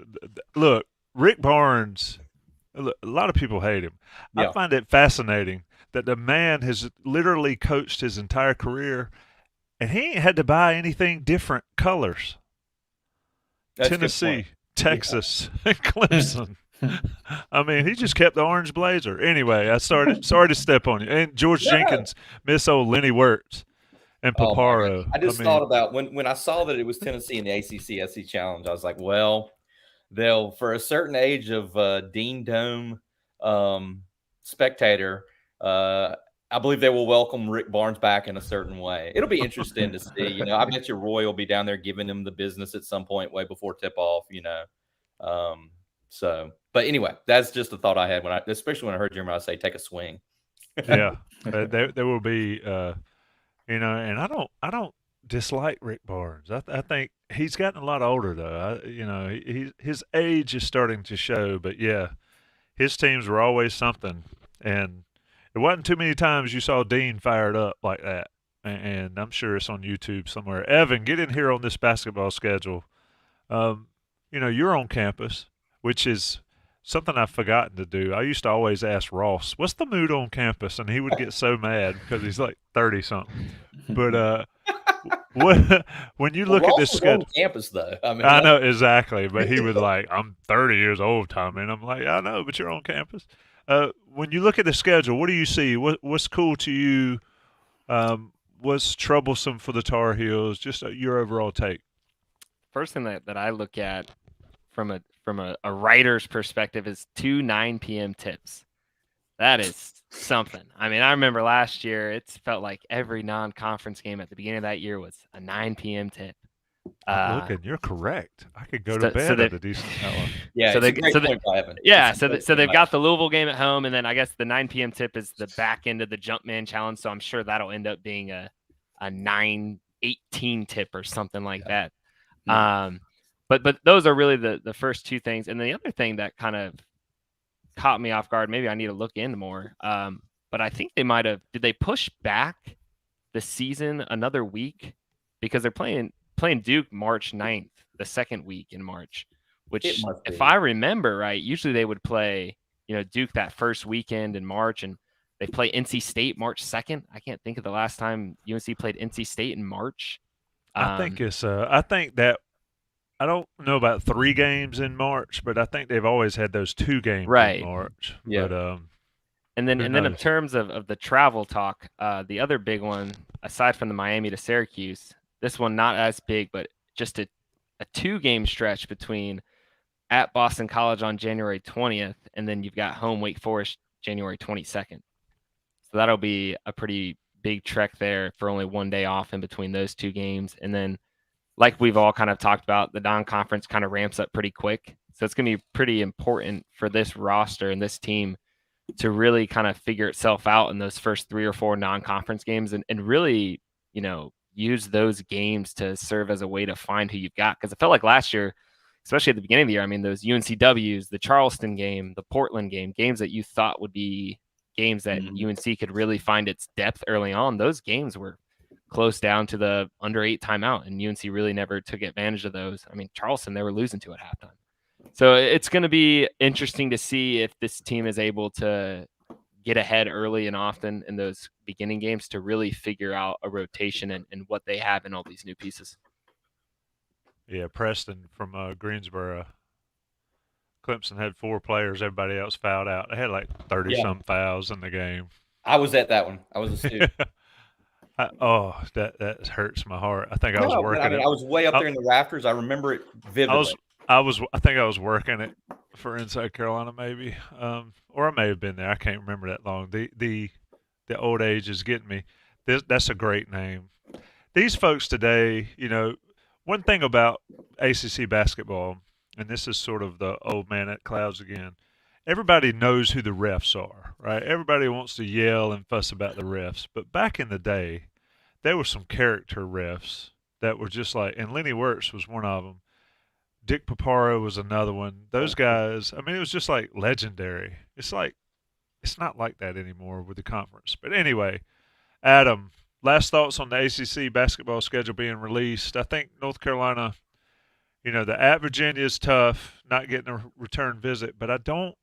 look, Rick Barnes. Look, a lot of people hate him. Yeah. I find it fascinating that the man has literally coached his entire career, and he ain't had to buy anything different colors. That's Tennessee, Texas, and Clemson. I mean, he just kept the orange blazer. Anyway, sorry to step on you. And George Jenkins miss old Lenny Wirtz and Paparo. I just thought about when I saw that it was Tennessee in the ACC SEC Challenge. I was like, well, they'll, for a certain age of Dean Dome spectator, I believe they will welcome Rick Barnes back in a certain way. It'll be interesting to see. You know, I bet you Roy will be down there giving him the business at some point way before tip off. You know, so. But anyway, that's just a thought I had especially when I heard Jeremiah say take a swing. Yeah, there will be, you know, and I don't dislike Rick Barnes. I think he's gotten a lot older though. You know, his age is starting to show. But yeah, his teams were always something, and it wasn't too many times you saw Dean fired up like that. And I'm sure it's on YouTube somewhere. Evan, get in here on this basketball schedule. You know, you're on campus, which is something I've forgotten to do. I used to always ask Ross, what's the mood on campus? And he would get so mad because he's like 30-something. But when you look at this schedule. On campus, though. I know, exactly. But he was like, I'm 30 years old, Tommy. And I'm like, I know, but you're on campus. When you look at the schedule, what do you see? What's cool to you? What's troublesome for the Tar Heels? Just your overall take. First thing that I look at from a writer's perspective is 2 9 p.m. tips. That is something. I mean, I remember last year, it felt like every non-conference game at the beginning of that year was a 9 p.m. tip. Look, and you're correct. I could go to bed at a decent hour. Yeah, so they've got the Louisville game at home, and then I guess the 9 p.m. tip is the back end of the Jumpman Challenge, so I'm sure that'll end up being a 9:18 tip or something like that. But those are really the first two things. And the other thing that kind of caught me off guard, maybe I need to look into more, but I think did they push back the season another week? Because they're playing Duke March 9th, the second week in March, which if I remember right, usually they would play, you know, Duke that first weekend in March, and they play NC State March 2nd. I can't think of the last time UNC played NC State in March. I think that I don't know about 3 games in March, but I think they've always had those 2 games in March. Yeah. But, and then in terms of the travel talk, the other big one, aside from the Miami to Syracuse, this one not as big, but just a 2-game stretch between at Boston College on January 20th, and then you've got home Wake Forest January 22nd. So that'll be a pretty big trek there for only 1 day off in between those 2 games. And then, like we've all kind of talked about, the non-conference kind of ramps up pretty quick. So it's going to be pretty important for this roster and this team to really kind of figure itself out in those first 3 or 4 non-conference games and really, you know, use those games to serve as a way to find who you've got. Because it felt like last year, especially at the beginning of the year, I mean, those UNCWs, the Charleston game, the Portland game, games that you thought would be games that UNC could really find its depth early on, those games were close down to the under 8 timeout, and UNC really never took advantage of those. I mean, Charleston, they were losing to at halftime. So it's going to be interesting to see if this team is able to get ahead early and often in those beginning games to really figure out a rotation and what they have in all these new pieces. Yeah, Preston from Greensboro. Clemson had 4 players. Everybody else fouled out. They had like 30-some fouls in the game. I was at that one. I was a student. That hurts my heart. I think I was working. I was way up there in the rafters. I remember it vividly. I think I was working it for Inside Carolina, maybe, or I may have been there. I can't remember that long. The old age is getting me. That's a great name. These folks today, you know, one thing about ACC basketball, and this is sort of the old man at clouds again. Everybody knows who the refs are, right? Everybody wants to yell and fuss about the refs. But back in the day, there were some character refs that were just like, and Lenny Wirtz was one of them, Dick Paparo was another one. Those guys, I mean, it was just like legendary. It's not like that anymore with the conference. But anyway, Adam, last thoughts on the ACC basketball schedule being released. I think North Carolina, the at Virginia is tough, not getting a return visit, but I don't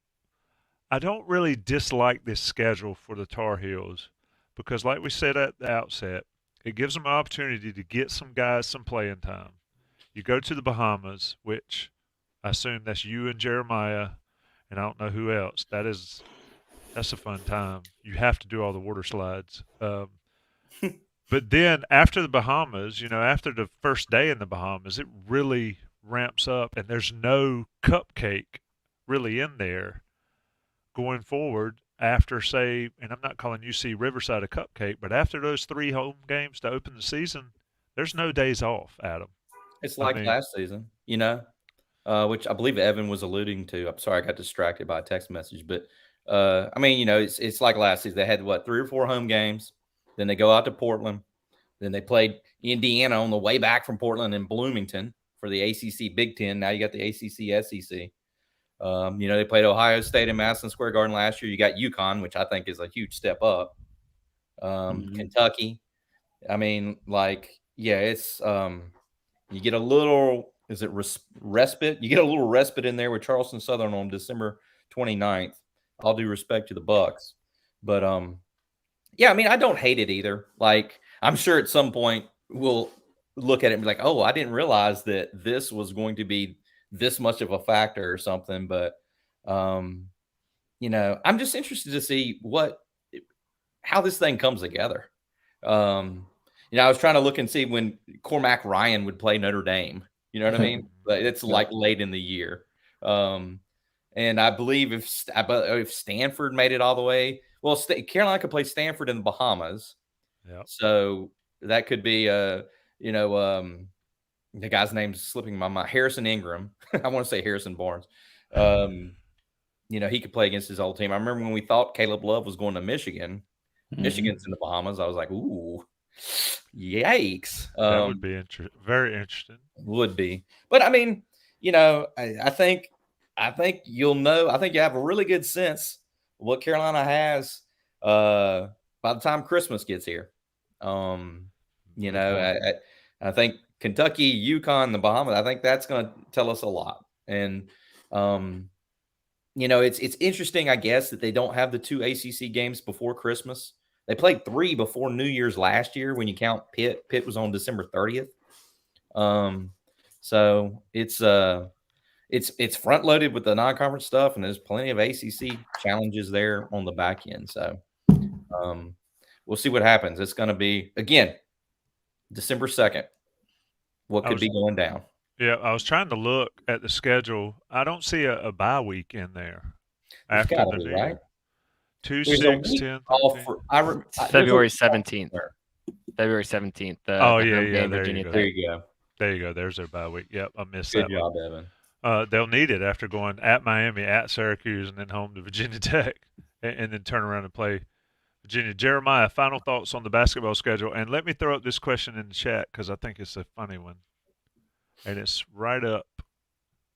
really dislike this schedule for the Tar Heels because, like we said at the outset, it gives them an opportunity to get some guys some playing time. You go to the Bahamas, which I assume that's you and Jeremiah, and I don't know who else. That's a fun time. You have to do all the water slides. But then after the Bahamas, after the first day in the Bahamas, it really ramps up, and there's no cupcake really in there going forward after, say, and I'm not calling UC Riverside a cupcake, but after those 3 home games to open the season, there's no days off, Adam. It's like last season, which I believe Evan was alluding to. I'm sorry, I got distracted by a text message, but it's like last season. They had 3 or 4 home games. Then they go out to Portland. Then they played Indiana on the way back from Portland and Bloomington for the ACC Big Ten. Now you got the ACC SEC. They played Ohio State in Madison Square Garden last year. You got UConn, which I think is a huge step up. Kentucky. I mean, it's you get a little, respite? You get a little respite in there with Charleston Southern on December 29th. All due respect to the Bucks. But, I don't hate it either. I'm sure at some point we'll look at it and be like, oh, I didn't realize that this was going to be this much of a factor or something. But, I'm just interested to see how this thing comes together. I was trying to look and see when Cormac Ryan would play Notre Dame. You know what I mean? But it's late in the year. And I believe if Stanford made it all the way, well, Carolina could play Stanford in the Bahamas. Yep. So that could be, the guy's name's slipping my mind, Harrison Ingram. I want to say Harrison Barnes. He could play against his old team. I remember when we thought Caleb Love was going to Michigan. Michigan's in the Bahamas. I was like, ooh, yikes. That would be very interesting. Would be. But I mean, I think you'll know. I think you have a really good sense of what Carolina has by the time Christmas gets here. I think Kentucky, UConn, the Bahamas, I think that's going to tell us a lot. And, it's interesting, I guess, that they don't have the 2 ACC games before Christmas. They played 3 before New Year's last year when you count Pitt. Pitt was on December 30th. So it's front loaded with the non-conference stuff, and there's plenty of ACC challenges there on the back end. So we'll see what happens. It's going to be, again, December 2nd. What could be going down? Yeah, I was trying to look at the schedule. I don't see a bye week in there after the New Year. 2, 6, 10, February 17th. February 17th. There you go. There you go. There's their bye week. Yep, I missed that. Good job, Evan. They'll need it after going at Miami, at Syracuse, and then home to Virginia Tech, and then turn around and play Virginia. Jeremiah, final thoughts on the basketball schedule? And let me throw up this question in the chat because I think it's a funny one. And it's right up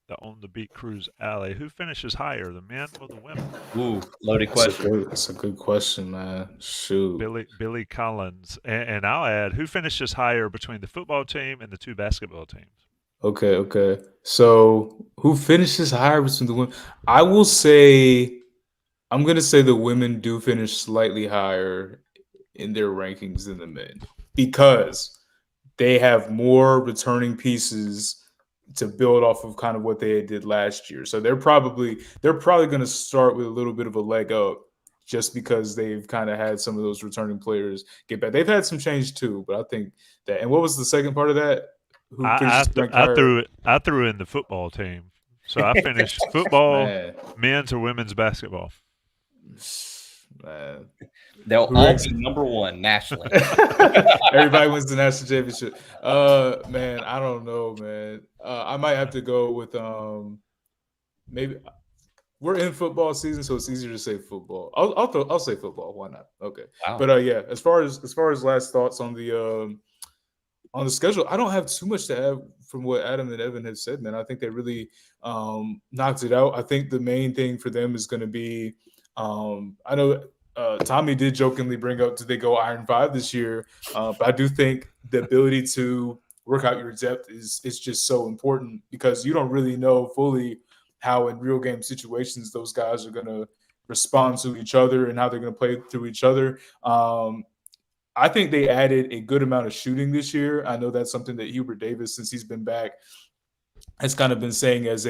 the On the Beat Cruise alley. Who finishes higher, the men or the women? Ooh, loaded question. That's a good question, man. Shoot. Billy Collins. And I'll add, who finishes higher between the football team and the 2 basketball teams? Okay. So who finishes higher between the women? I'm going to say the women do finish slightly higher in their rankings than the men because they have more returning pieces to build off of kind of what they did last year. So they're probably going to start with a little bit of a leg up just because they've kind of had some of those returning players get back. They've had some change too, but I think that. And what was the second part of that? I threw in the football team. So I finished football, men's or women's basketball. Man. They'll all be number 1 nationally. Everybody wins the national championship. Man, I don't know, man. I might have to go with maybe we're in football season, so it's easier to say football. I'll say football. Why not? Okay. Wow. But as far as last thoughts on the on the schedule, I don't have too much to add from what Adam and Evan have said, man. I think they really knocked it out. I think the main thing for them is going to be, I know Tommy did jokingly bring up, did they go Iron 5 this year? But I do think the ability to work out your depth is just so important, because you don't really know fully how in real game situations those guys are going to respond to each other and how they're going to play through each other. I think they added a good amount of shooting this year. I know that's something that Hubert Davis, since he's been back, has kind of been saying as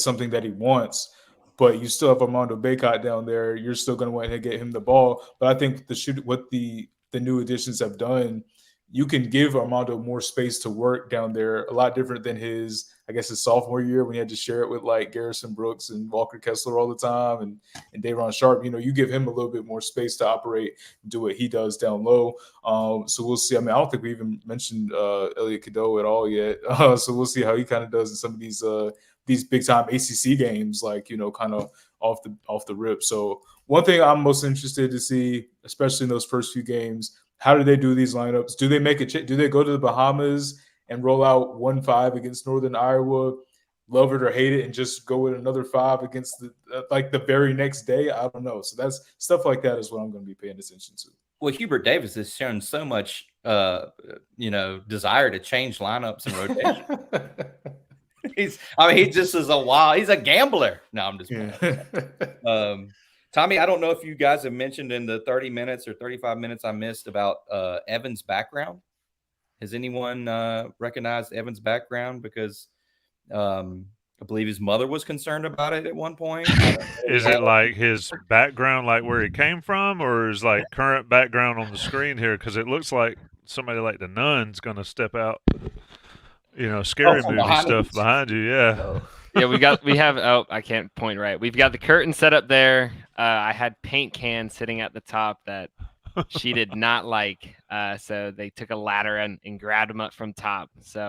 something that he wants. But you still have Armando Bacot down there. You're still going to want to get him the ball. But I think what the new additions have done, you can give Armando more space to work down there, a lot different than his sophomore year when he had to share it with like Garrison Brooks and Walker Kessler all the time and Day'Ron Sharp. You give him a little bit more space to operate and do what he does down low. So we'll see. I don't think we even mentioned Elliot Cadeau at all yet. So we'll see how he kind of does in some of these big time ACC games, like, kind of off the rip. So one thing I'm most interested to see, especially in those first few games, how do they do these lineups? Do they make do they go to the Bahamas and roll out 1-5 against Northern Iowa, love it or hate it, and just go with another 5 against the very next day? I don't know. So that's stuff like that is what I'm going to be paying attention to. Well, Hubert Davis has shown so much, desire to change lineups and rotation. He just is he's a gambler. No, I'm just Tommy, I don't know if you guys have mentioned in the 30 minutes or 35 minutes I missed about Evan's background. Has anyone recognized Evan's background? Because I believe his mother was concerned about it at one point. Is it like his background, like where he came from, or is like current background on the screen here? Because it looks like somebody like the Nun's going to step out. Scary movie stuff behind you. Yeah. Yeah, I can't point right. We've got the curtain set up there. I had paint cans sitting at the top that she did not like. So they took a ladder and grabbed them up from top. So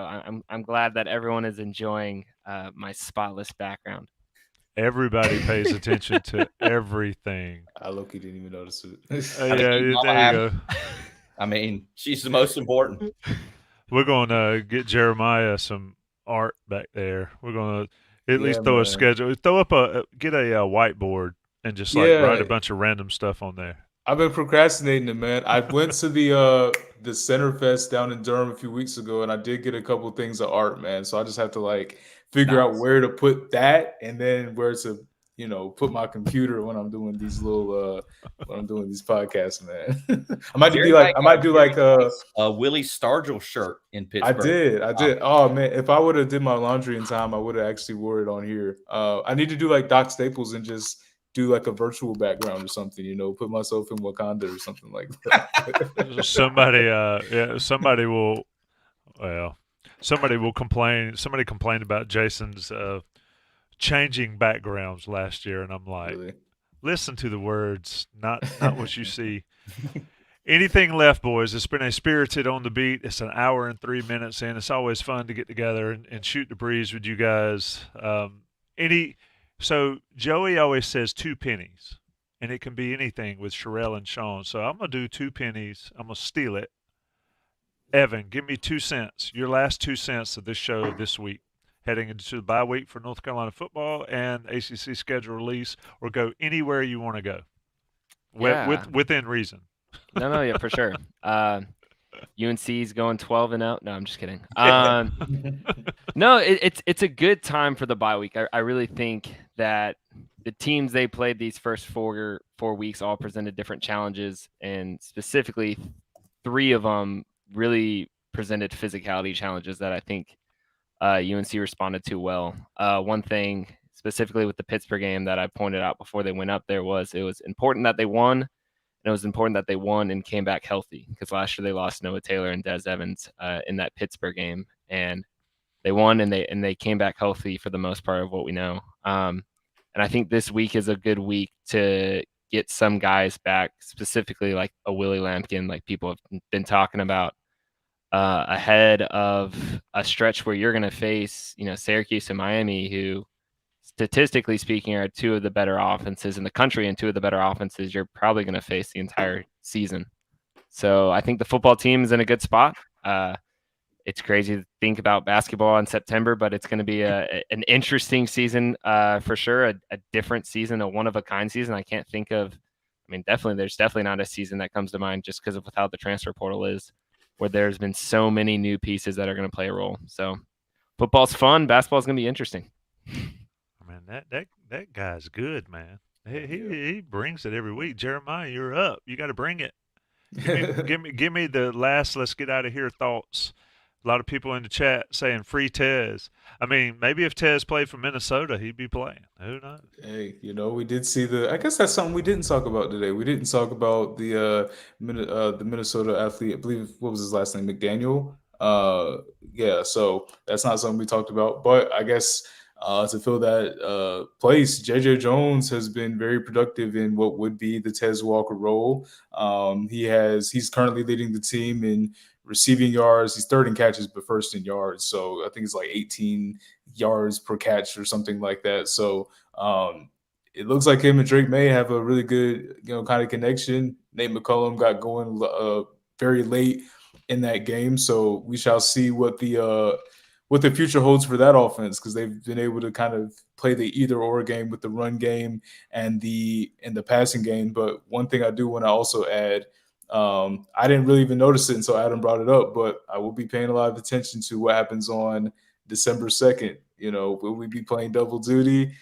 I'm glad that everyone is enjoying my spotless background. Everybody pays attention to everything. I low-key didn't even notice it. There you go. She's the most important. We're going to get Jeremiah some art back there. We're going to at least throw a schedule. Throw up get a whiteboard and just write a bunch of random stuff on there. I've been procrastinating it, man. I went to the Center Fest down in Durham a few weeks ago, and I did get a couple things of art, man. So I just have to figure out where to put that, and then where to put my computer when I'm doing these these podcasts, man. I might do a Willie Stargell shirt in Pittsburgh. I did. Oh man, if I would have did my laundry in time, I would have actually wore it on here. I need to do like Doc Staples and just do like a virtual background or something, put myself in Wakanda or something like that. Somebody will complain. Somebody complained about Jason's changing backgrounds last year, and I'm like, really? Listen to the words, not what you see. Anything left, boys? It's been a spirited On the Beat. It's an hour and 3 minutes in. It's always fun to get together and shoot the breeze with you guys. So Joey always says 2 pennies, and it can be anything with Sherelle and Sean. So I'm going to do 2 pennies. I'm going to steal it. Evan, give me 2 cents, your last 2 cents of this show this week, heading into the bye week for North Carolina football and ACC schedule release, or go anywhere you want to go within reason. No, yeah, for sure. UNC's going 12-0. No, I'm just kidding. No, it's a good time for the bye week. I really think that the teams they played these first four weeks all presented different challenges, and specifically 3 of them really presented physicality challenges that I think UNC responded to well. One thing specifically with the Pittsburgh game that I pointed out before they went up there was it was important that they won, and it was important that they won and came back healthy, because last year they lost Noah Taylor and Des Evans in that Pittsburgh game, and they won and they came back healthy for the most part of what we know. And I think this week is a good week to get some guys back, specifically like a Willie Lampkin, like people have been talking about, ahead of a stretch where you're going to face, Syracuse and Miami, who statistically speaking are 2 of the better offenses in the country, and 2 of the better offenses you're probably going to face the entire season. So I think the football team is in a good spot. it's crazy to think about basketball in September, but it's going to be an interesting season for sure, a different season, a one-of-a-kind season. I can't think of – I mean, there's definitely not a season that comes to mind just because of how the transfer portal is, where there's been so many new pieces that are going to play a role. So football's fun. Basketball's going to be interesting. Man, that guy's good, man. He brings it every week. Jeremiah, you're up. You got to bring it. Give me the last let's get out of here thoughts. A lot of people in the chat saying free Tez. I mean, maybe if Tez played for Minnesota, he'd be playing. Who knows? Hey, we did see I guess that's something we didn't talk about today. We didn't talk about the Minnesota athlete. I believe, what was his last name? McDaniel. Yeah. So that's not something we talked about. But I guess to fill that place, JJ Jones has been very productive in what would be the Tez Walker role. He's currently leading the team in receiving yards. He's third in catches, but first in yards. So I think it's like 18 yards per catch or something like that. So it looks like him and Drake May have a really good, kind of connection. Nate McCullum got going very late in that game. So we shall see what the future holds for that offense, because they've been able to kind of play the either or game with the run game and the passing game. But one thing I do want to also add, I didn't really even notice it until Adam brought it up, but I will be paying a lot of attention to what happens on December 2nd. Will we be playing double duty?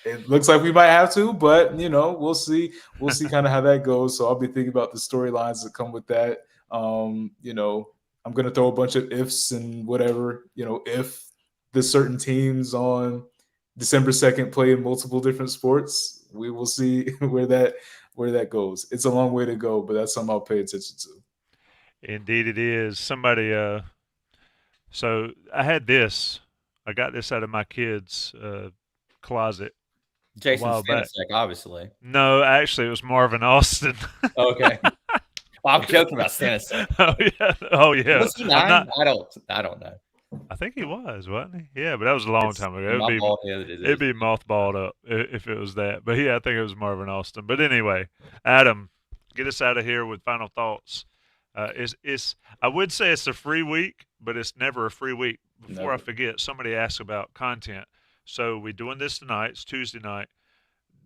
It looks like we might have to, but we'll see. We'll see kind of how that goes. So I'll be thinking about the storylines that come with that. I'm going to throw a bunch of ifs and whatever, if the certain teams on December 2nd play in multiple different sports, we will see where that goes. It's a long way to go, but that's something I'll pay attention to. Indeed it is. Somebody so I got this out of my kids' closet. Jason Stanisic, obviously. No, actually it was Marvin Austin. Okay. Well, I'm joking about Stanisic. Oh yeah. Was he 9? I don't know. I think he was, wasn't he? Yeah, but that was a long time ago. It'd be mothballed up if it was that. But yeah, I think it was Marvin Austin. But anyway, Adam, get us out of here with final thoughts. I would say it's a free week, but it's never a free week. Before I forget, somebody asked about content. So we're doing this tonight. It's Tuesday night.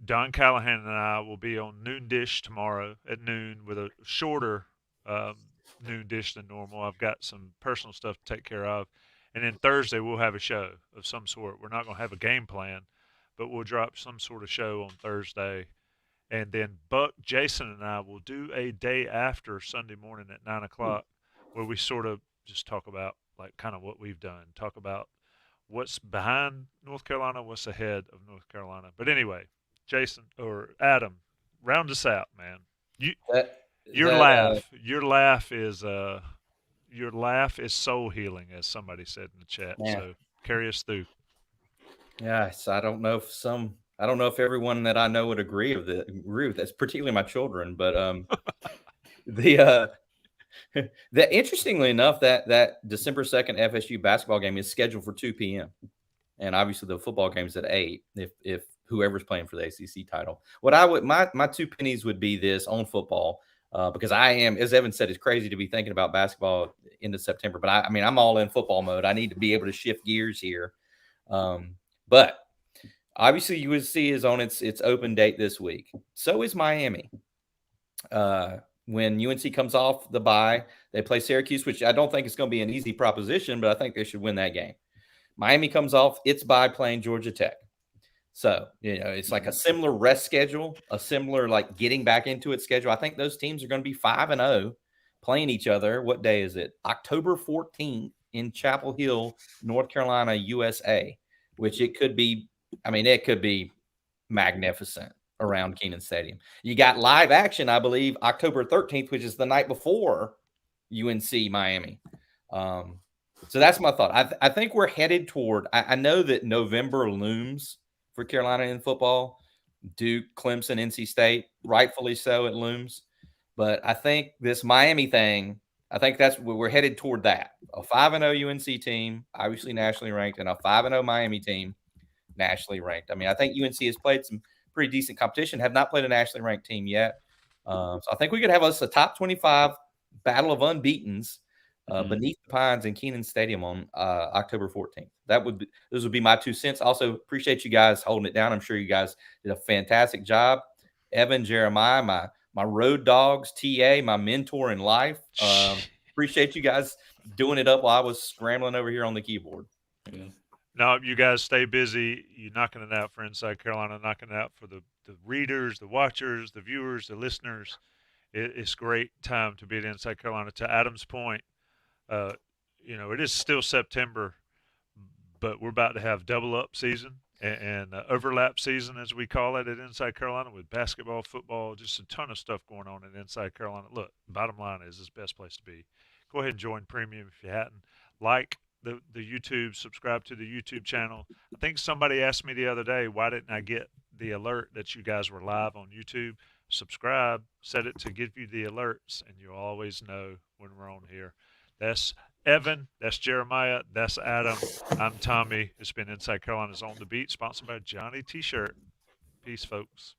Don Callahan and I will be on Noon Dish tomorrow at noon with a shorter noon dish than normal. I've got some personal stuff to take care of. And then Thursday we'll have a show of some sort. We're not going to have a game plan, but we'll drop some sort of show on Thursday. And then Buck, Jason, and I will do a day after Sunday morning at 9 o'clock where we sort of just talk about like kind of what we've done, talk about what's behind North Carolina, what's ahead of North Carolina. But anyway, Jason or Adam, round us out, man. Your laugh is soul healing, as somebody said in the chat. Man. So carry us through. Yes, I don't know if everyone that I know would agree with this, particularly my children. But the interestingly enough, that December 2nd FSU basketball game is scheduled for 2 p.m. and obviously the football game's at 8. If whoever's playing for the ACC title, my 2 pennies would be this on football. Because I am, as Evan said, it's crazy to be thinking about basketball into September. But I mean, I'm all in football mode. I need to be able to shift gears here. But obviously, USC is on its open date this week. So is Miami. When UNC comes off the bye, they play Syracuse, which I don't think is going to be an easy proposition, but I think they should win that game. Miami comes off its bye playing Georgia Tech. So, it's like a similar rest schedule, a similar like getting back into it schedule. I think those teams are going to be 5-0 playing each other. What day is it? October 14th in Chapel Hill, North Carolina, USA, which it could be magnificent around Kenan Stadium. You got live action, I believe, October 13th, which is the night before UNC Miami. So that's my thought. I think we're headed toward, I know that November looms for Carolina in football. Duke, Clemson, NC State, rightfully so, it looms. But I think this Miami thing, I think that's where we're headed toward that. A 5-0 UNC team, obviously nationally ranked, and a 5-0 Miami team, nationally ranked. I mean, I think UNC has played some pretty decent competition, have not played a nationally ranked team yet. So I think we could have us a top 25 battle of unbeatens Beneath the Pines in Keenan Stadium on October 14th. Those would be my 2 cents. Also, appreciate you guys holding it down. I'm sure you guys did a fantastic job. Evan, Jeremiah, my road dogs, TA, my mentor in life. Appreciate you guys doing it up while I was scrambling over here on the keyboard. Yeah. No, you guys stay busy. You're knocking it out for Inside Carolina, knocking it out for the readers, the watchers, the viewers, the listeners. It's great time to be at Inside Carolina. To Adam's point, it is still September, but we're about to have double up season and overlap season, as we call it, at Inside Carolina with basketball, football, just a ton of stuff going on at Inside Carolina. Look, bottom line is it's the best place to be. Go ahead and join Premium if you hadn't. Like the YouTube, subscribe to the YouTube channel. I think somebody asked me the other day, why didn't I get the alert that you guys were live on YouTube? Subscribe, set it to give you the alerts, and you'll always know when we're on here. That's Evan, that's Jeremiah, that's Adam. I'm Tommy. It's been Inside Carolina's On the Beat, sponsored by Johnny T-Shirt. Peace, folks.